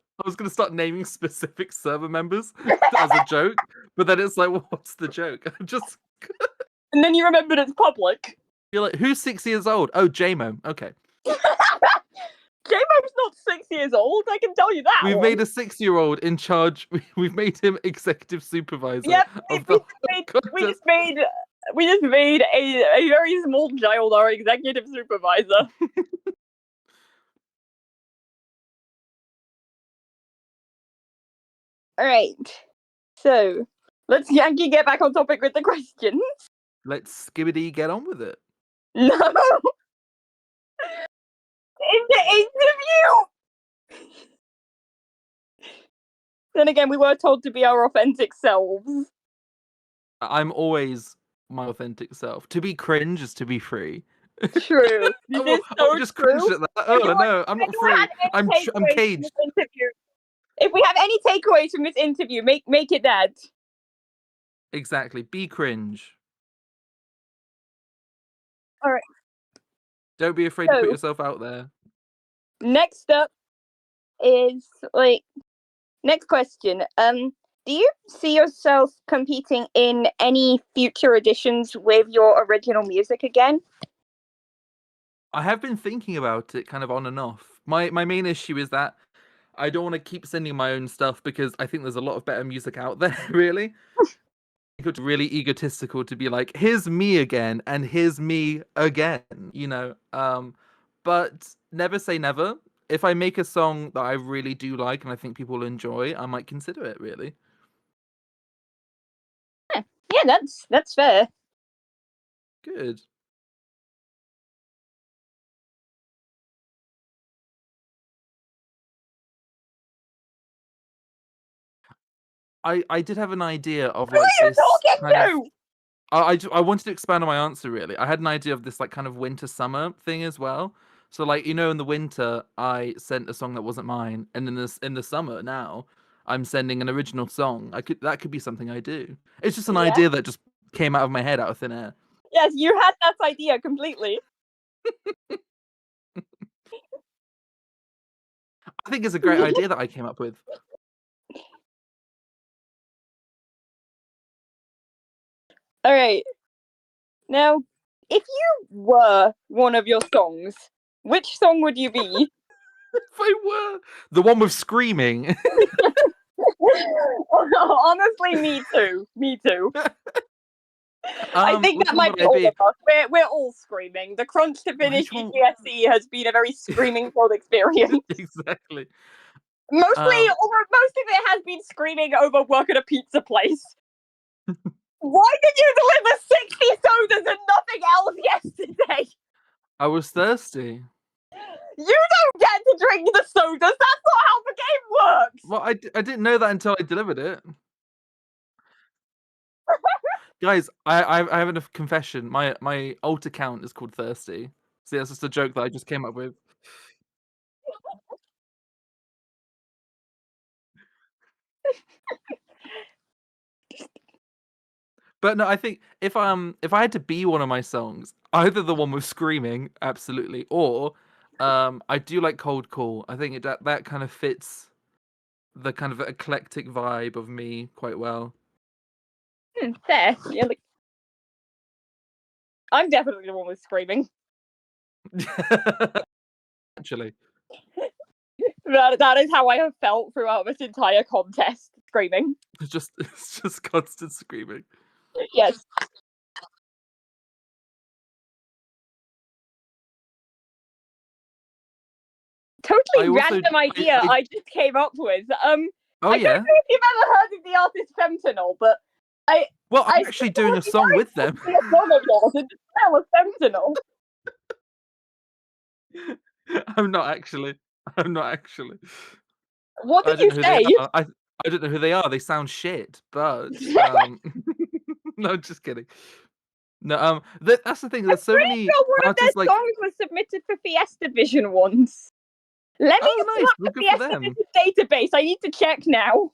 Speaker 2: start naming specific server members as a joke, but then it's like, what's the joke? Just
Speaker 1: And then you remembered it's public.
Speaker 2: you're like, who's 6 years old? Oh, JMO. Okay,
Speaker 1: J-Mo's not 6 years old, I can tell you that.
Speaker 2: we've made a 6-year-old in charge. We've made him executive supervisor
Speaker 1: Yep,
Speaker 2: of
Speaker 1: we
Speaker 2: the
Speaker 1: just made a very small child our executive supervisor. Alright. So let's Yankee get back on topic with the questions.
Speaker 2: Let's skibbity get on with it.
Speaker 1: No. In the interview. Then again, we were told to be our authentic selves.
Speaker 2: I'm always my authentic self. To be cringe is to be free.
Speaker 1: True. This is so
Speaker 2: I just
Speaker 1: true.
Speaker 2: cringed at that. Oh no, I'm not free. I'm caged.
Speaker 1: If we have any takeaways from this interview, make it that.
Speaker 2: Exactly. Be cringe.
Speaker 1: All right.
Speaker 2: Don't be afraid to put yourself out there.
Speaker 1: Next up is next question. Do you see yourself competing in any future editions with your original music again?
Speaker 2: I have been thinking about it kind of on and off. My main issue is that I don't want to keep sending my own stuff because I think there's a lot of better music out there, really. It's really egotistical to be like, here's me again and here's me again, you know. But never say never. If I make a song that I really do like and I think people will enjoy, I might consider it, really.
Speaker 1: Yeah, that's fair.
Speaker 2: Good. I did have an idea of like
Speaker 1: Who are you
Speaker 2: this
Speaker 1: talking
Speaker 2: kind of.
Speaker 1: to?
Speaker 2: I wanted to expand on my answer really. I had an idea of this like kind of winter summer thing as well. So like in the winter I sent a song that wasn't mine, and in the summer now I'm sending an original song. That could be something I do. It's just an idea that just came out of my head out of thin air.
Speaker 1: Yes, you had that idea completely.
Speaker 2: I think it's a great idea that I came up with.
Speaker 1: All right. Now, if you were one of your songs, which song would you be?
Speaker 2: If I were the one with screaming.
Speaker 1: Honestly, me too. Me too. I think that might be all of us. We're all screaming. The crunch to finish EGSC has been a very screaming-filled experience.
Speaker 2: Exactly.
Speaker 1: Most of it has been screaming over work at a pizza place. Why did you deliver 60 sodas and nothing else yesterday?
Speaker 2: I was thirsty.
Speaker 1: You don't get to drink the sodas. That's not how the game works.
Speaker 2: Well, I didn't know that until I delivered it. Guys, I have a confession. My alt account is called Thirsty. See, that's just a joke that I just came up with. But no, I think if I had to be one of my songs, either the one with screaming, absolutely, or I do like Cold Call. I think that kind of fits the kind of eclectic vibe of me quite well.
Speaker 1: There. Yeah, like, I'm definitely the one with screaming.
Speaker 2: Actually,
Speaker 1: That is how I have felt throughout this entire contest. Screaming.
Speaker 2: it's just constant screaming.
Speaker 1: Yes. Totally random idea I just came up with.
Speaker 2: Oh
Speaker 1: I
Speaker 2: yeah.
Speaker 1: don't know if you've ever heard of the artist Fentanyl, but I'm
Speaker 2: actually doing a song with them.
Speaker 1: A song of yours and the smell of fentanyl.
Speaker 2: I'm not actually.
Speaker 1: What
Speaker 2: I
Speaker 1: did
Speaker 2: don't
Speaker 1: you
Speaker 2: know who
Speaker 1: say?
Speaker 2: they are. I don't know who they are. They sound shit, but no, just kidding. No, that's the thing. There's so many
Speaker 1: Sure one of their
Speaker 2: artists like.
Speaker 1: songs was submitted for Fiesta Vision once. Let me
Speaker 2: Oh,
Speaker 1: pull
Speaker 2: nice.
Speaker 1: up
Speaker 2: Well,
Speaker 1: the
Speaker 2: good for
Speaker 1: Fiesta
Speaker 2: them.
Speaker 1: Vision database. I need to check now.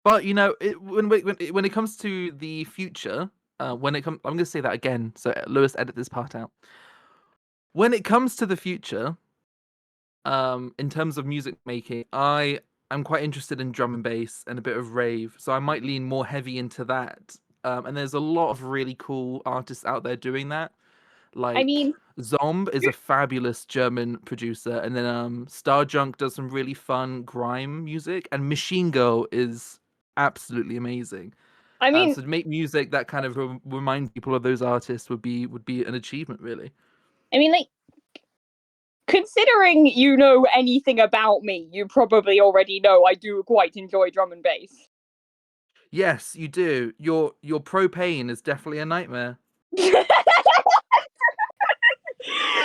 Speaker 2: But you know, when it comes to the future, I'm going to say that again. So Lewis, edit this part out. When it comes to the future, in terms of music making, I'm quite interested in drum and bass and a bit of rave, so I might lean more heavy into that. And there's a lot of really cool artists out there doing that.
Speaker 1: I
Speaker 2: Like
Speaker 1: mean,
Speaker 2: Zomb is a fabulous German producer, and then Starjunk does some really fun grime music, and Machine Girl is absolutely amazing. So to make music that kind of remind people of those artists would be an achievement, really.
Speaker 1: I mean, like, considering you know anything about me, you probably already know I do quite enjoy drum and bass.
Speaker 2: Yes, you do. Your propane is definitely a nightmare.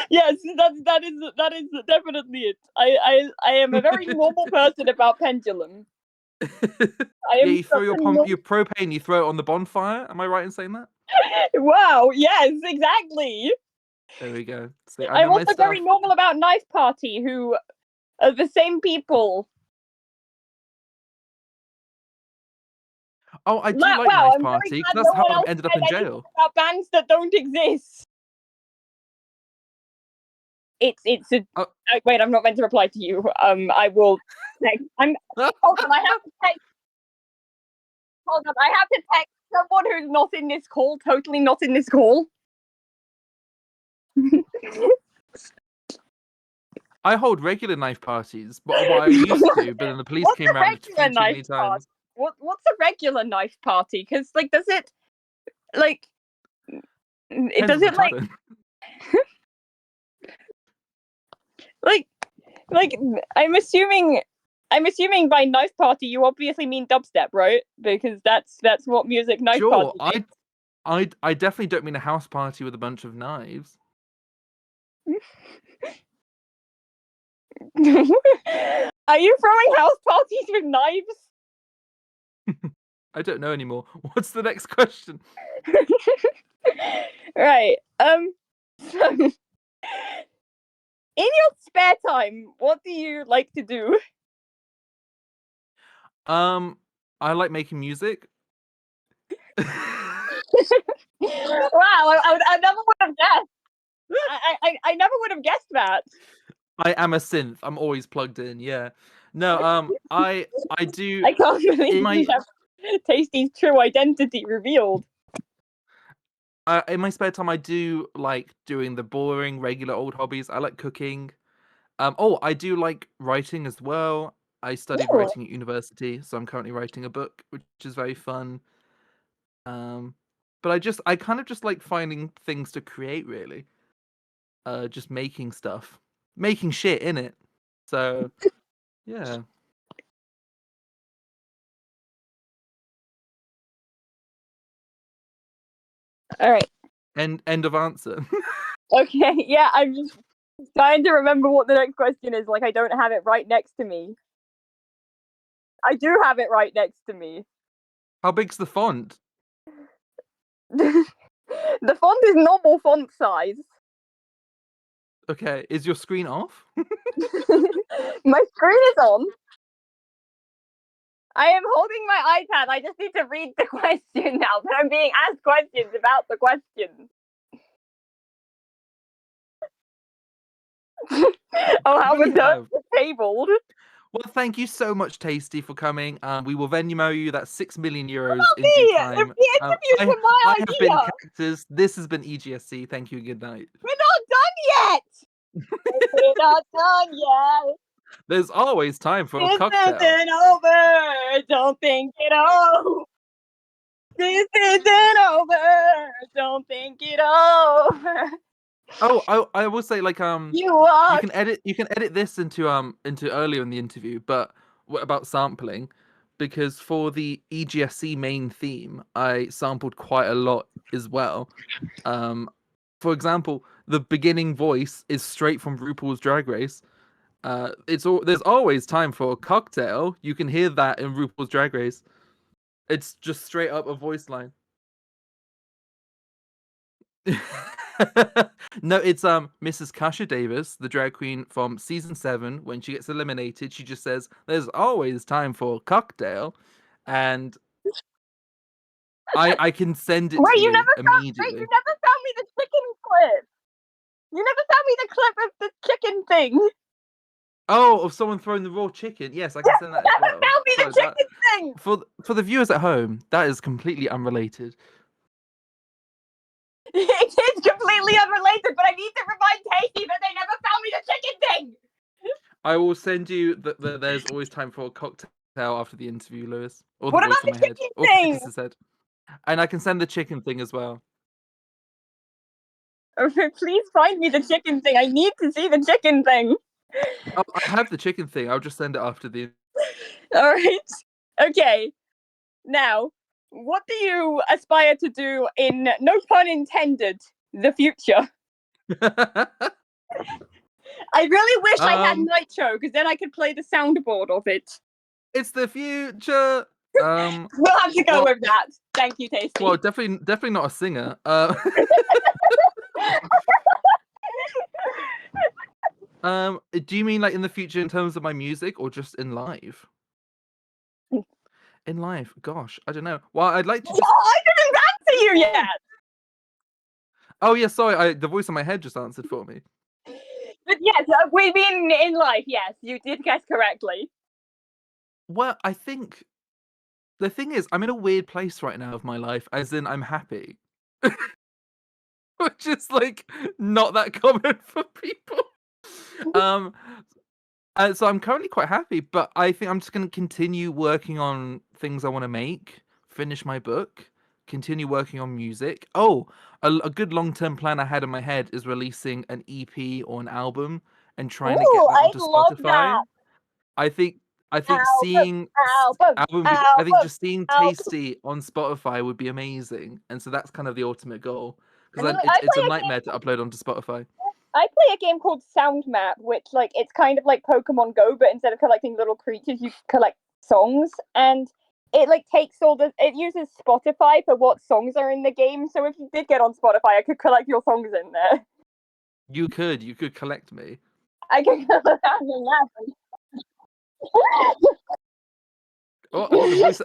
Speaker 1: Yes, that is definitely it. I am a very normal person about pendulum. I am
Speaker 2: you throw your propane, you throw it on the bonfire. Am I right in saying that?
Speaker 1: Wow, yes, exactly.
Speaker 2: There we go. See, I know
Speaker 1: I'm
Speaker 2: my
Speaker 1: also
Speaker 2: stuff.
Speaker 1: very normal about Knife Party, who are the same people.
Speaker 2: Oh, I do like Knife Party because that's how I ended up in jail.
Speaker 1: About bands that don't exist. It's a. Wait, I'm not meant to reply to you. I will. Hold on, I have to text. Hold on, I have to text someone who's not in this call. Totally not in this call.
Speaker 2: I hold regular knife parties, but what I used to, but then the police came around a few too many times.
Speaker 1: What's a regular knife party? Because does it like like I'm assuming by knife party you obviously mean dubstep, right? Because that's what music knife party is.
Speaker 2: I definitely don't mean a house party with a bunch of knives.
Speaker 1: Are you throwing house parties with knives?
Speaker 2: I don't know anymore. What's the next question?
Speaker 1: Right. So, in your spare time, what do you like to do?
Speaker 2: I like making music.
Speaker 1: Wow, I never would have guessed. I never would have guessed that.
Speaker 2: I am a synth. I'm always plugged in. Yeah. No. I do.
Speaker 1: I can't believe we have Tasty's true identity revealed.
Speaker 2: In my spare time, I do like doing the boring, regular old hobbies. I like cooking. I do like writing as well. I studied writing at university, so I'm currently writing a book, which is very fun. But I kind of just like finding things to create, really. Just making stuff, making shit in it. So, yeah.
Speaker 1: All right.
Speaker 2: End of answer.
Speaker 1: Okay. Yeah, I'm just trying to remember what the next question is. Like, I don't have it right next to me. I do have it right next to me.
Speaker 2: How big's the font?
Speaker 1: The font is normal font size.
Speaker 2: Okay, is your screen off?
Speaker 1: My screen is on. I am holding my iPad. I just need to read the question now, but I'm being asked questions about the question. Oh, how
Speaker 2: Really
Speaker 1: the
Speaker 2: have.
Speaker 1: disabled.
Speaker 2: Well, thank you so much, Tasty, for coming. We will Venmo you that 6 million euros
Speaker 1: What
Speaker 2: in due
Speaker 1: me?
Speaker 2: time.
Speaker 1: The interviews were my
Speaker 2: I
Speaker 1: idea.
Speaker 2: have been Cactus. This has been EGSC. Thank you and good night.
Speaker 1: We're not done yet. We're not done yet.
Speaker 2: There's always time for a
Speaker 1: This
Speaker 2: cocktail.
Speaker 1: isn't over. Don't think it over. This isn't over. Don't think it over.
Speaker 2: Oh, I will say, like,
Speaker 1: You
Speaker 2: can edit this into earlier in the interview, but what about sampling? Because for the EGSC main theme, I sampled quite a lot as well. For example, the beginning voice is straight from RuPaul's Drag Race. There's always time for a cocktail. You can hear that in RuPaul's Drag Race. It's just straight up a voice line. No, it's Mrs. Kasha Davis, the drag queen from season 7. When she gets eliminated, she just says, "There's always time for a cocktail," and I can send it
Speaker 1: Wait,
Speaker 2: to
Speaker 1: you
Speaker 2: you
Speaker 1: never
Speaker 2: immediately.
Speaker 1: found me the chicken clip. You never found me the clip of the chicken thing.
Speaker 2: Oh, of someone throwing the raw chicken. Yes, I can send that as
Speaker 1: Never
Speaker 2: well.
Speaker 1: found me the
Speaker 2: Sorry,
Speaker 1: chicken thing.
Speaker 2: for the viewers at home, that is completely unrelated.
Speaker 1: It is completely unrelated, but I need to remind Tasty that they never found me the chicken thing.
Speaker 2: I will send you the there's always time for a cocktail after the interview, Lewis, or the
Speaker 1: What
Speaker 2: voice
Speaker 1: about
Speaker 2: in
Speaker 1: the
Speaker 2: my head,
Speaker 1: chicken
Speaker 2: or
Speaker 1: thing?
Speaker 2: Cactus's head, and I can send the chicken thing as well.
Speaker 1: Please find me the chicken thing. I need to see the chicken thing.
Speaker 2: Oh, I have the chicken thing. I'll just send it after the.
Speaker 1: All right. Okay. Now, what do you aspire to do in, no pun intended, the future? I really wish I had Nitro, because then I could play the soundboard of it.
Speaker 2: It's the future.
Speaker 1: We'll have to go with that. Thank you, Tasty.
Speaker 2: Well, definitely not a singer. Do you mean like in the future in terms of my music or just in life? In life, gosh, I don't know. Well, I'd like to just.
Speaker 1: I didn't answer you yet.
Speaker 2: Oh yeah, sorry. The voice in my head just answered for me.
Speaker 1: But yes, we mean in life. Yes, you did guess correctly.
Speaker 2: Well, I think the thing is, I'm in a weird place right now of my life, as in I'm happy, which is like not that common for people. So I'm currently quite happy, but I think I'm just going to continue working on things I want to make, finish my book, continue working on music. Oh, a good long-term plan I had in my head is releasing an EP or an album and trying to get that
Speaker 1: I
Speaker 2: onto
Speaker 1: love
Speaker 2: Spotify.
Speaker 1: that.
Speaker 2: I think
Speaker 1: Album,
Speaker 2: seeing
Speaker 1: album,
Speaker 2: I think just seeing
Speaker 1: album.
Speaker 2: Tasty on Spotify would be amazing, and so that's kind of the ultimate goal.
Speaker 1: I mean,
Speaker 2: Because
Speaker 1: like,
Speaker 2: it's a nightmare to upload onto Spotify.
Speaker 1: I play a game called Sound Map, which like it's kind of like Pokemon Go, but instead of collecting little creatures, you collect songs, and it like takes it uses Spotify for what songs are in the game. So if you did get on Spotify, I could collect your songs in there.
Speaker 2: You could collect me.
Speaker 1: I could collect them.
Speaker 2: Oh, I think the voice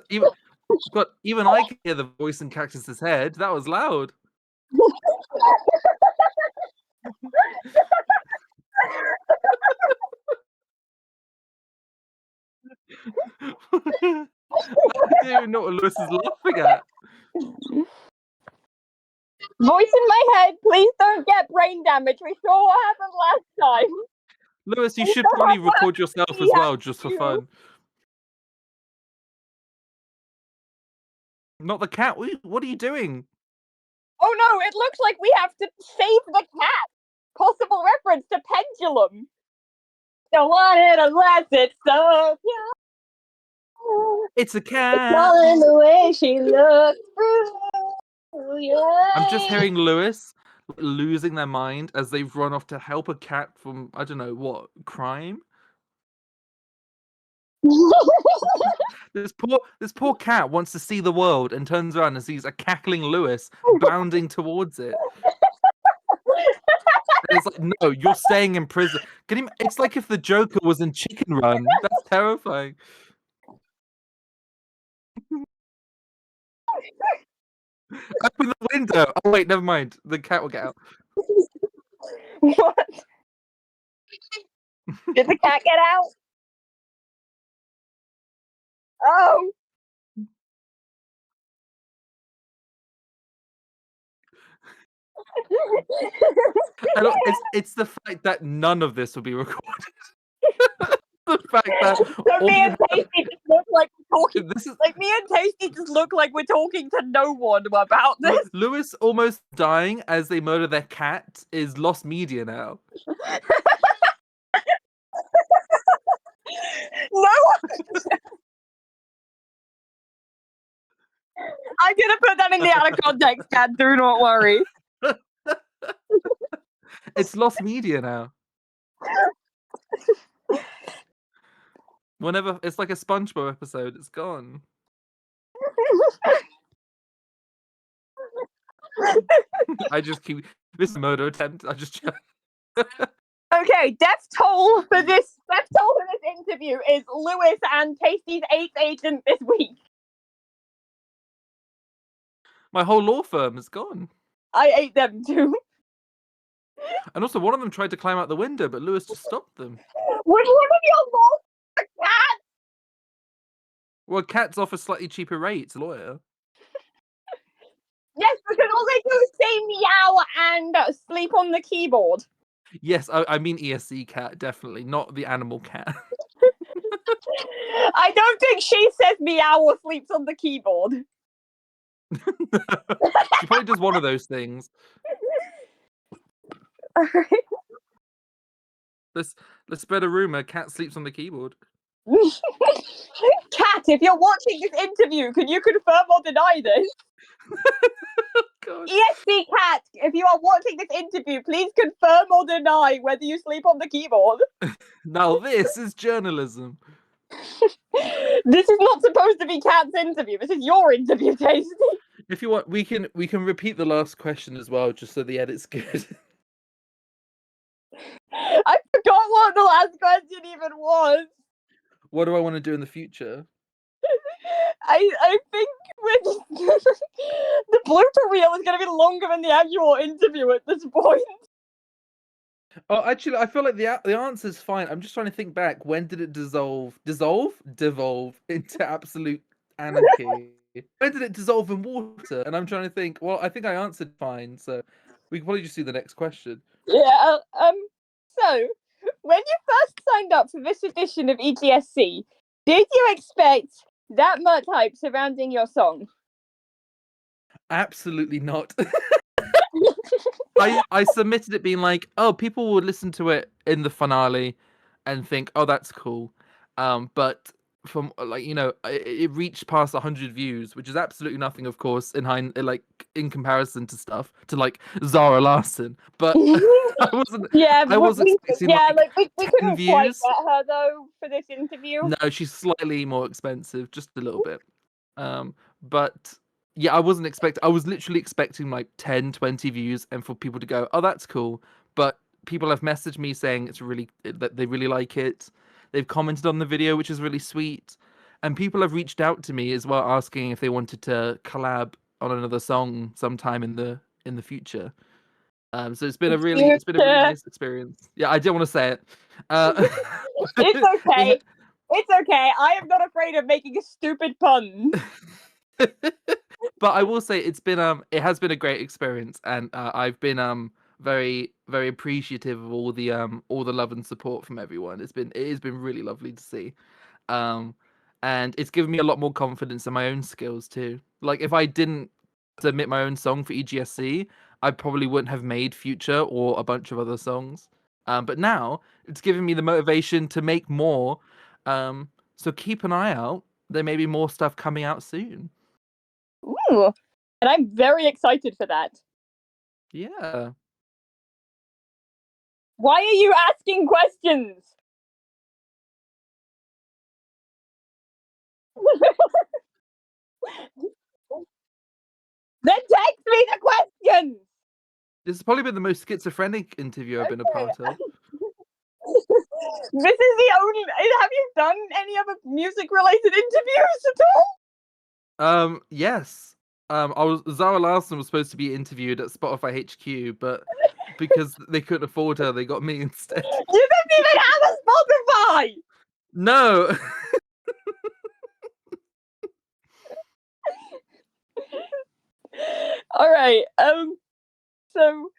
Speaker 2: even I can hear the voice in Cactus's head. That was loud. I don't even know what Lewis is laughing at.
Speaker 1: Voice in my head, please don't get brain damage. We saw what happened last time.
Speaker 2: Lewis, you should probably record yourself as well, just for fun. Not the cat. What are you doing?
Speaker 1: Oh no, it looks like we have to save the cat. Possible reference to Pendulum. Don't want it unless it's so cute.
Speaker 2: It's a cat.
Speaker 1: It's all in the way she looks.
Speaker 2: I'm just hearing Lewis losing their mind as they've run off to help a cat from, I don't know what, crime. This poor cat wants to see the world and turns around and sees a cackling Lewis bounding towards it. And it's like, no, you're staying in prison. It's like if the Joker was in Chicken Run. That's terrifying. Open the window. Oh wait, never mind. The cat will get out.
Speaker 1: What? Did the cat get out? Oh.
Speaker 2: It's the fact that none of this will be recorded. The fact that
Speaker 1: So me and Tasty just look like we're talking.
Speaker 2: This is
Speaker 1: Like me and Tasty just look like we're talking to no one about this.
Speaker 2: Lewis almost dying as they murder their cat is lost media now.
Speaker 1: No one. I'm gonna put that in the out of context, Cat. Do not worry.
Speaker 2: It's lost media now. Whenever it's like a SpongeBob episode, it's gone. I just keep this murder attempt. I just.
Speaker 1: Okay, death toll for this interview is Lewis and Tasty's 8th agent this week.
Speaker 2: My whole law firm is gone.
Speaker 1: I ate them too.
Speaker 2: And also, one of them tried to climb out the window, but Lewis just stopped them.
Speaker 1: Which one of your law cat?
Speaker 2: Well, cats offer slightly cheaper rates, lawyer.
Speaker 1: Yes, because all they do is say meow and sleep on the keyboard.
Speaker 2: Yes, I mean ESC cat, definitely, not the animal cat.
Speaker 1: I don't think she says meow or sleeps on the keyboard.
Speaker 2: She probably does one of those things. Let's spread a rumor. Cat sleeps on the keyboard.
Speaker 1: Cat, if you're watching this interview, can you confirm or deny this?
Speaker 2: God.
Speaker 1: ESC Cat, if you are watching this interview, please confirm or deny whether you sleep on the keyboard.
Speaker 2: Now this is journalism.
Speaker 1: This is not supposed to be Cat's interview. This is your interview, Tasty.
Speaker 2: If you want, we can repeat the last question as well, just so the edit's good.
Speaker 1: I forgot what the last question even was.
Speaker 2: What do I want to do in the future?
Speaker 1: I think the blooper reel is going to be longer than the actual interview at this point.
Speaker 2: Oh, actually, I feel like the answer is fine. I'm just trying to think back. When did it devolve into absolute anarchy? When did it dissolve in water? And I'm trying to think. Well, I think I answered fine, so we can probably just do the next question.
Speaker 1: Yeah. So, when you first signed up for this edition of EGSC, did you expect that much hype surrounding your song?
Speaker 2: Absolutely not. I submitted it being like, oh, people will listen to it in the finale and think, oh, that's cool. But from like, you know, it reached past 100 views, which is absolutely nothing, of course, in comparison to stuff to like Zara Larsson. But I wasn't.
Speaker 1: Yeah,
Speaker 2: I was expecting
Speaker 1: we couldn't
Speaker 2: views.
Speaker 1: quite get her though for this interview.
Speaker 2: No, she's slightly more expensive, just a little bit. But yeah, I wasn't expecting. I was literally expecting like 10, 20 views, and for people to go, "Oh, that's cool." But people have messaged me saying that they really like it. They've commented on the video, which is really sweet, and people have reached out to me as well, asking if they wanted to collab on another song sometime in the future. So it's been a really nice experience. Yeah, I didn't want to say it.
Speaker 1: It's okay. It's okay. I am not afraid of making a stupid pun.
Speaker 2: But I will say it has been a great experience, and I've been very, very appreciative of all the love and support from everyone. It has been really lovely to see. And it's given me a lot more confidence in my own skills too. Like if I didn't submit my own song for EGSC, I probably wouldn't have made Future or a bunch of other songs. But now it's given me the motivation to make more. So keep an eye out. There may be more stuff coming out soon.
Speaker 1: Ooh. And I'm very excited for that.
Speaker 2: Yeah.
Speaker 1: Why are you asking questions? Then text me the questions!
Speaker 2: This has probably been the most schizophrenic interview I've been a part of.
Speaker 1: This is the only. Have you done any other music-related interviews at all?
Speaker 2: Yes. Zara Larsson was supposed to be interviewed at Spotify HQ, but because they couldn't afford her, they got me instead.
Speaker 1: You don't even have a Spotify!
Speaker 2: No.
Speaker 1: All right. So,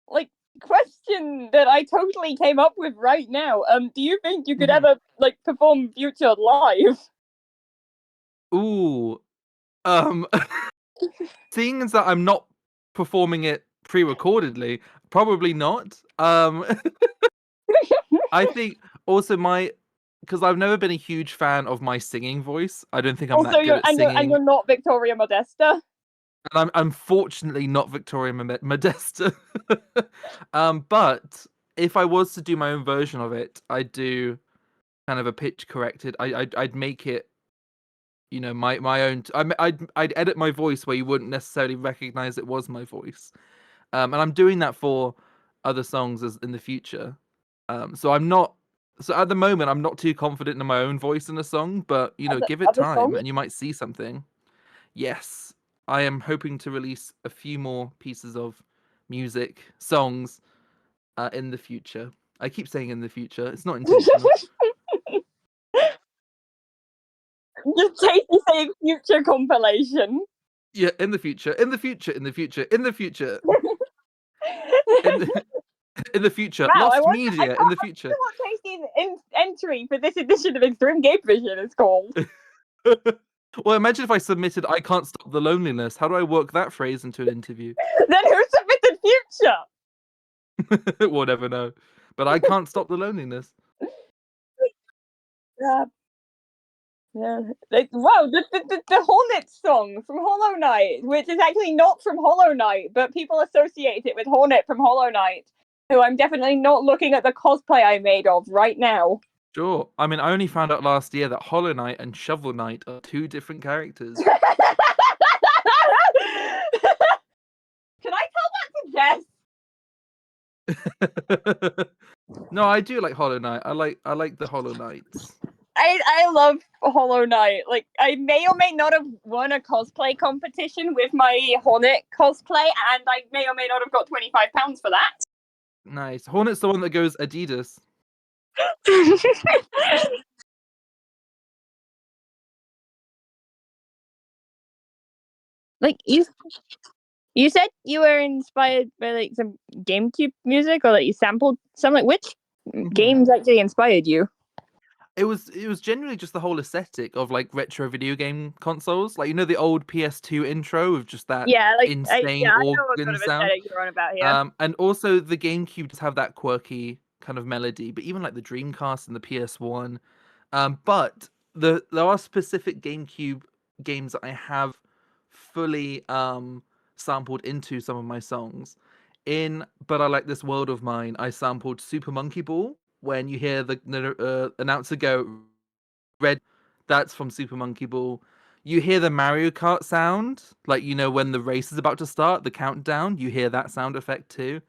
Speaker 1: like, question that I totally came up with right now. Do you think you could ever perform Future live?
Speaker 2: Ooh. Seeing as that I'm not performing it pre-recordedly, probably not. I think also because I've never been a huge fan of my singing voice. I don't think I'm
Speaker 1: Also,
Speaker 2: that good at singing.
Speaker 1: and you're not Victoria Modesta.
Speaker 2: And I'm unfortunately not Victoria Modesta. But if I was to do my own version of it, I'd do kind of a pitch corrected. I'd make it, my own. I'd edit my voice where you wouldn't necessarily recognize it was my voice. And I'm doing that for other songs in the future. So I'm not. So at the moment, I'm not too confident in my own voice in a song, but give it
Speaker 1: Other
Speaker 2: time,
Speaker 1: songs?
Speaker 2: and you might see something. Yes, I am hoping to release a few more pieces of music, songs, in the future. I keep saying in the future. It's not intentional.
Speaker 1: Just Tasty saying future compilation.
Speaker 2: Yeah, in the future, in the future, in the future, in the future, in the, in the future.
Speaker 1: Wow,
Speaker 2: Lost media in the future.
Speaker 1: what Tasty's entry for this edition of Extreme Game Vision is called.
Speaker 2: Well, imagine if I submitted "I can't stop the loneliness." How do I work that phrase into an interview?
Speaker 1: Then who submitted future?
Speaker 2: We'll never know. But I can't stop the loneliness.
Speaker 1: Yeah. Yeah. Wow, the Hornet song from Hollow Knight, which is actually not from Hollow Knight, but people associate it with Hornet from Hollow Knight, who I'm definitely not looking at the cosplay I made of right now.
Speaker 2: Sure. I mean, I only found out last year that Hollow Knight and Shovel Knight are two different characters.
Speaker 1: Can I tell that to Jess?
Speaker 2: No, I do like Hollow Knight. I like the Hollow Knights.
Speaker 1: I love Hollow Knight. Like, I may or may not have won a cosplay competition with my Hornet cosplay, and I may or may not have got £25 for that.
Speaker 2: Nice. Hornet's the one that goes Adidas.
Speaker 1: Like, you said you were inspired by like some GameCube music, or that you sampled some. Like, which games actually inspired you?
Speaker 2: It was generally just the whole aesthetic of like retro video game consoles, like the old PS2 intro with just that insane
Speaker 1: I know what
Speaker 2: organ
Speaker 1: sort of
Speaker 2: sound.
Speaker 1: aesthetic you're on about here.
Speaker 2: And also the GameCube does have that quirky kind of melody, but even like the Dreamcast and the PS1. But there are specific GameCube games that I have fully sampled into some of my songs. But I Like This World of Mine, I sampled Super Monkey Ball. When you hear the announcer go red, that's from Super Monkey Ball. You hear the Mario Kart sound, like when the race is about to start, the countdown. You hear that sound effect too.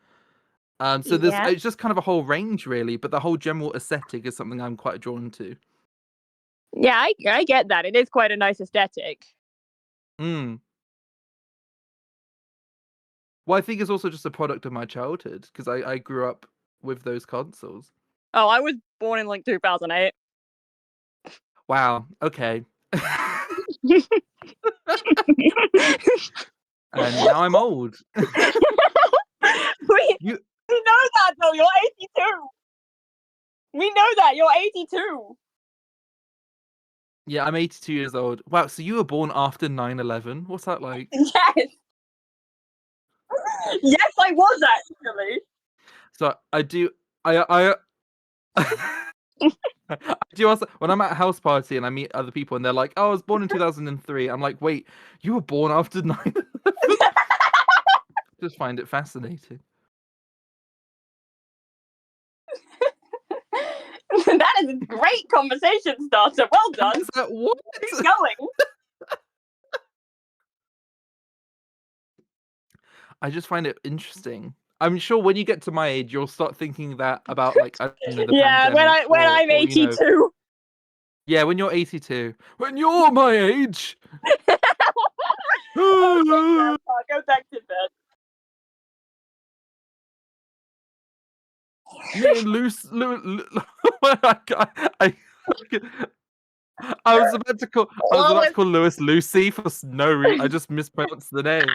Speaker 2: So it's just kind of a whole range really, but the whole general aesthetic is something I'm quite drawn to.
Speaker 1: Yeah, I get that. It is quite a nice aesthetic.
Speaker 2: Well, I think it's also just a product of my childhood because I grew up with those consoles.
Speaker 1: Oh, I was born in like 2008.
Speaker 2: Wow. Okay. And now I'm old.
Speaker 1: We know that though. You're 82. We know that you're 82.
Speaker 2: Yeah, I'm 82 years old. Wow, so you were born after 9/11? What's that like?
Speaker 1: Yes. Yes, I was actually.
Speaker 2: So I do. I Do you also, when I'm at a house party and I meet other people and they're like, "Oh, I was born in 2003," I'm like, "Wait, you were born after 9/11?" Just find it fascinating.
Speaker 1: That is a great conversation starter. Well done.
Speaker 2: Is that what?
Speaker 1: Keep going.
Speaker 2: I just find it interesting. I'm sure when you get to my age, you'll start thinking that about, like, I don't know, the
Speaker 1: Yeah,
Speaker 2: pandemic
Speaker 1: when I'm
Speaker 2: or
Speaker 1: 82.
Speaker 2: yeah, when you're 82. When you're my age.
Speaker 1: Okay, Grandpa, go back to bed.
Speaker 2: Me and I, I was about to call Lewis Lucy for no reason. I just mispronounced the name.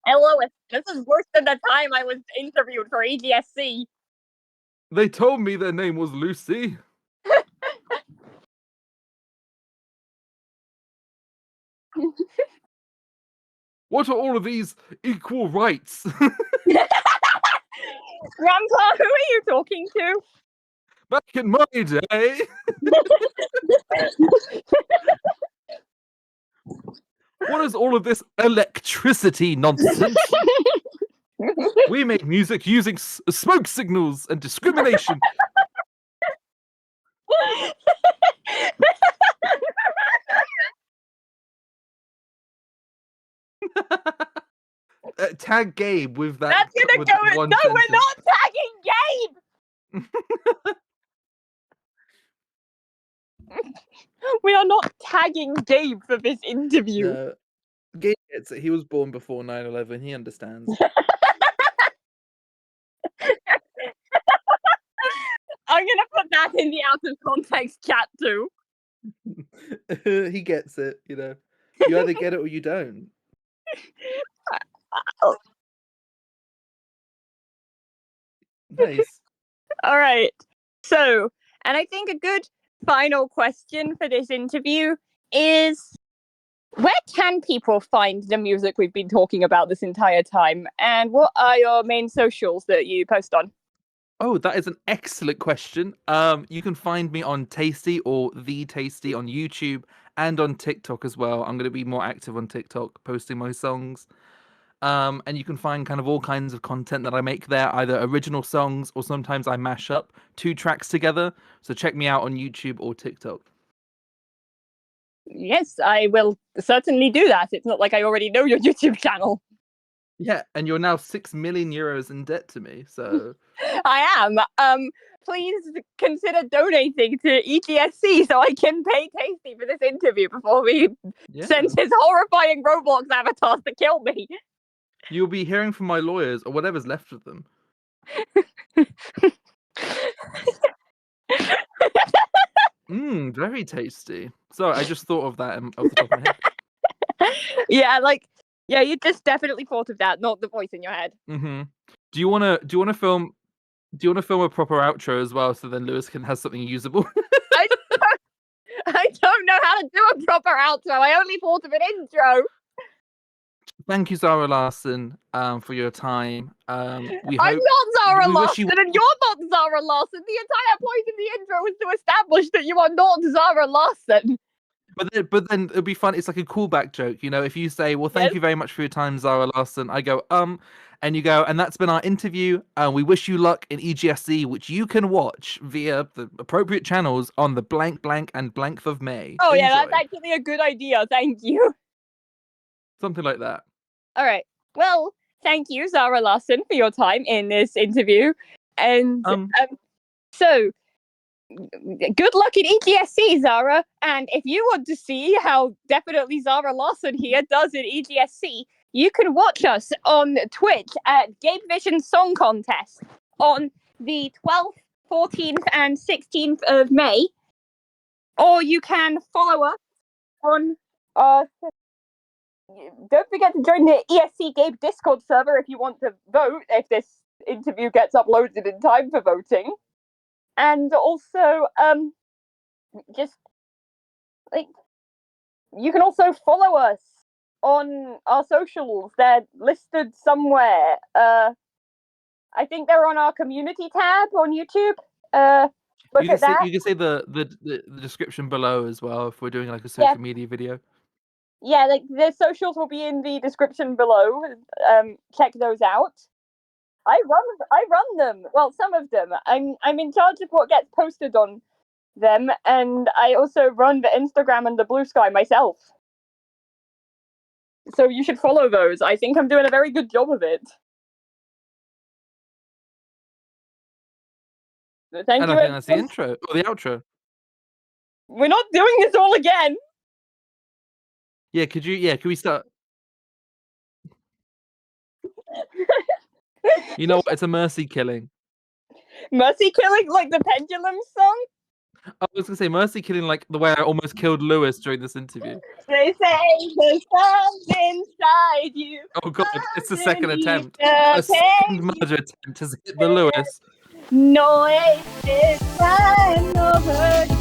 Speaker 1: Hey, Lois, this is worse than the time I was interviewed for EGSC.
Speaker 2: They told me their name was Lucy. What are all of these equal rights?
Speaker 1: Grandpa, who are you talking to?
Speaker 2: Back in my day. What is all of this electricity nonsense? We made music using smoke signals and discrimination. Tag Gabe with that.
Speaker 1: That's gonna
Speaker 2: with
Speaker 1: go.
Speaker 2: that one
Speaker 1: No,
Speaker 2: sentence.
Speaker 1: we're not tagging Gabe. We are not tagging Gabe for this interview.
Speaker 2: No, Gabe gets it. He was born before 9/11. He understands.
Speaker 1: I'm gonna put that in the out of context chat too.
Speaker 2: He gets it. You either get it or you don't. Nice.
Speaker 1: All right. So, and I think a good final question for this interview is, where can people find the music we've been talking about this entire time? And what are your main socials that you post on?
Speaker 2: Oh, that is an excellent question. You can find me on Tasty or The Tasty on YouTube and on TikTok as well. I'm going to be more active on TikTok, posting my songs. And you can find kind of all kinds of content that I make there, either original songs or sometimes I mash up 2 tracks together. So check me out on YouTube or TikTok.
Speaker 1: Yes, I will certainly do that. It's not like I already know your YouTube channel.
Speaker 2: Yeah, and you're now 6 million euros in debt to me, so
Speaker 1: I am. Please consider donating to EGSC so I can pay Tasty for this interview before he sends his horrifying Roblox avatars to kill me.
Speaker 2: You'll be hearing from my lawyers or whatever's left of them. Very tasty. Sorry, I just thought of that off the top of my head.
Speaker 1: Yeah, you just definitely thought of that, not the voice in your head.
Speaker 2: Mm-hmm. Do you wanna film a proper outro as well, so then Lewis can have something usable?
Speaker 1: I don't know how to do a proper outro. I only thought of an intro.
Speaker 2: Thank you, Zara Larsson, for your time.
Speaker 1: I'm not Zara Larsson, and you're not Zara Larsson. The entire point of the intro is to establish that you are not Zara Larsson.
Speaker 2: But then it'll be fun. It's like a callback joke, if you say, "Well, thank you very much for your time, Zara Larsson," I go, and you go, "And that's been our interview. We wish you luck in EGSC, which you can watch via the appropriate channels on the blank and blank of May."
Speaker 1: Oh,
Speaker 2: Enjoy.
Speaker 1: yeah, that's actually a good idea. Thank you.
Speaker 2: Something like that.
Speaker 1: All right. Well, thank you, Zara Larsson, for your time in this interview. And so, good luck in EGSC, Zara. And if you want to see how definitely Zara Larsson here does in EGSC, you can watch us on Twitch at Gabe Vision Song Contest on the 12th, 14th, and 16th of May. Or you can follow us on don't forget to join the ESC Gabe Discord server if you want to vote, if this interview gets uploaded in time for voting. And also, just, you can also follow us on our socials. They're listed somewhere. I think they're on our community tab on YouTube. Look at that.
Speaker 2: You can say the description below as well if we're doing like a
Speaker 1: Yeah.
Speaker 2: social media video.
Speaker 1: Yeah, like the socials will be in the description below. Check those out. I run them. Well, some of them. I'm in charge of what gets posted on them, and I also run the Instagram and the Blue Sky myself. So you should follow those. I think I'm doing a very good job of it. Thank
Speaker 2: And
Speaker 1: you.
Speaker 2: I think that's the
Speaker 1: everyone.
Speaker 2: intro or the outro.
Speaker 1: We're not doing this all again.
Speaker 2: Yeah, could we start? You know what? It's a mercy killing.
Speaker 1: Mercy killing, like the pendulum song?
Speaker 2: I was gonna say mercy killing like the way I almost killed Lewis during this interview.
Speaker 1: They say there's something inside you.
Speaker 2: Oh god, it's the second attempt.
Speaker 1: The
Speaker 2: A second murder attempt has hit the Lewis.
Speaker 1: No, it's this time over.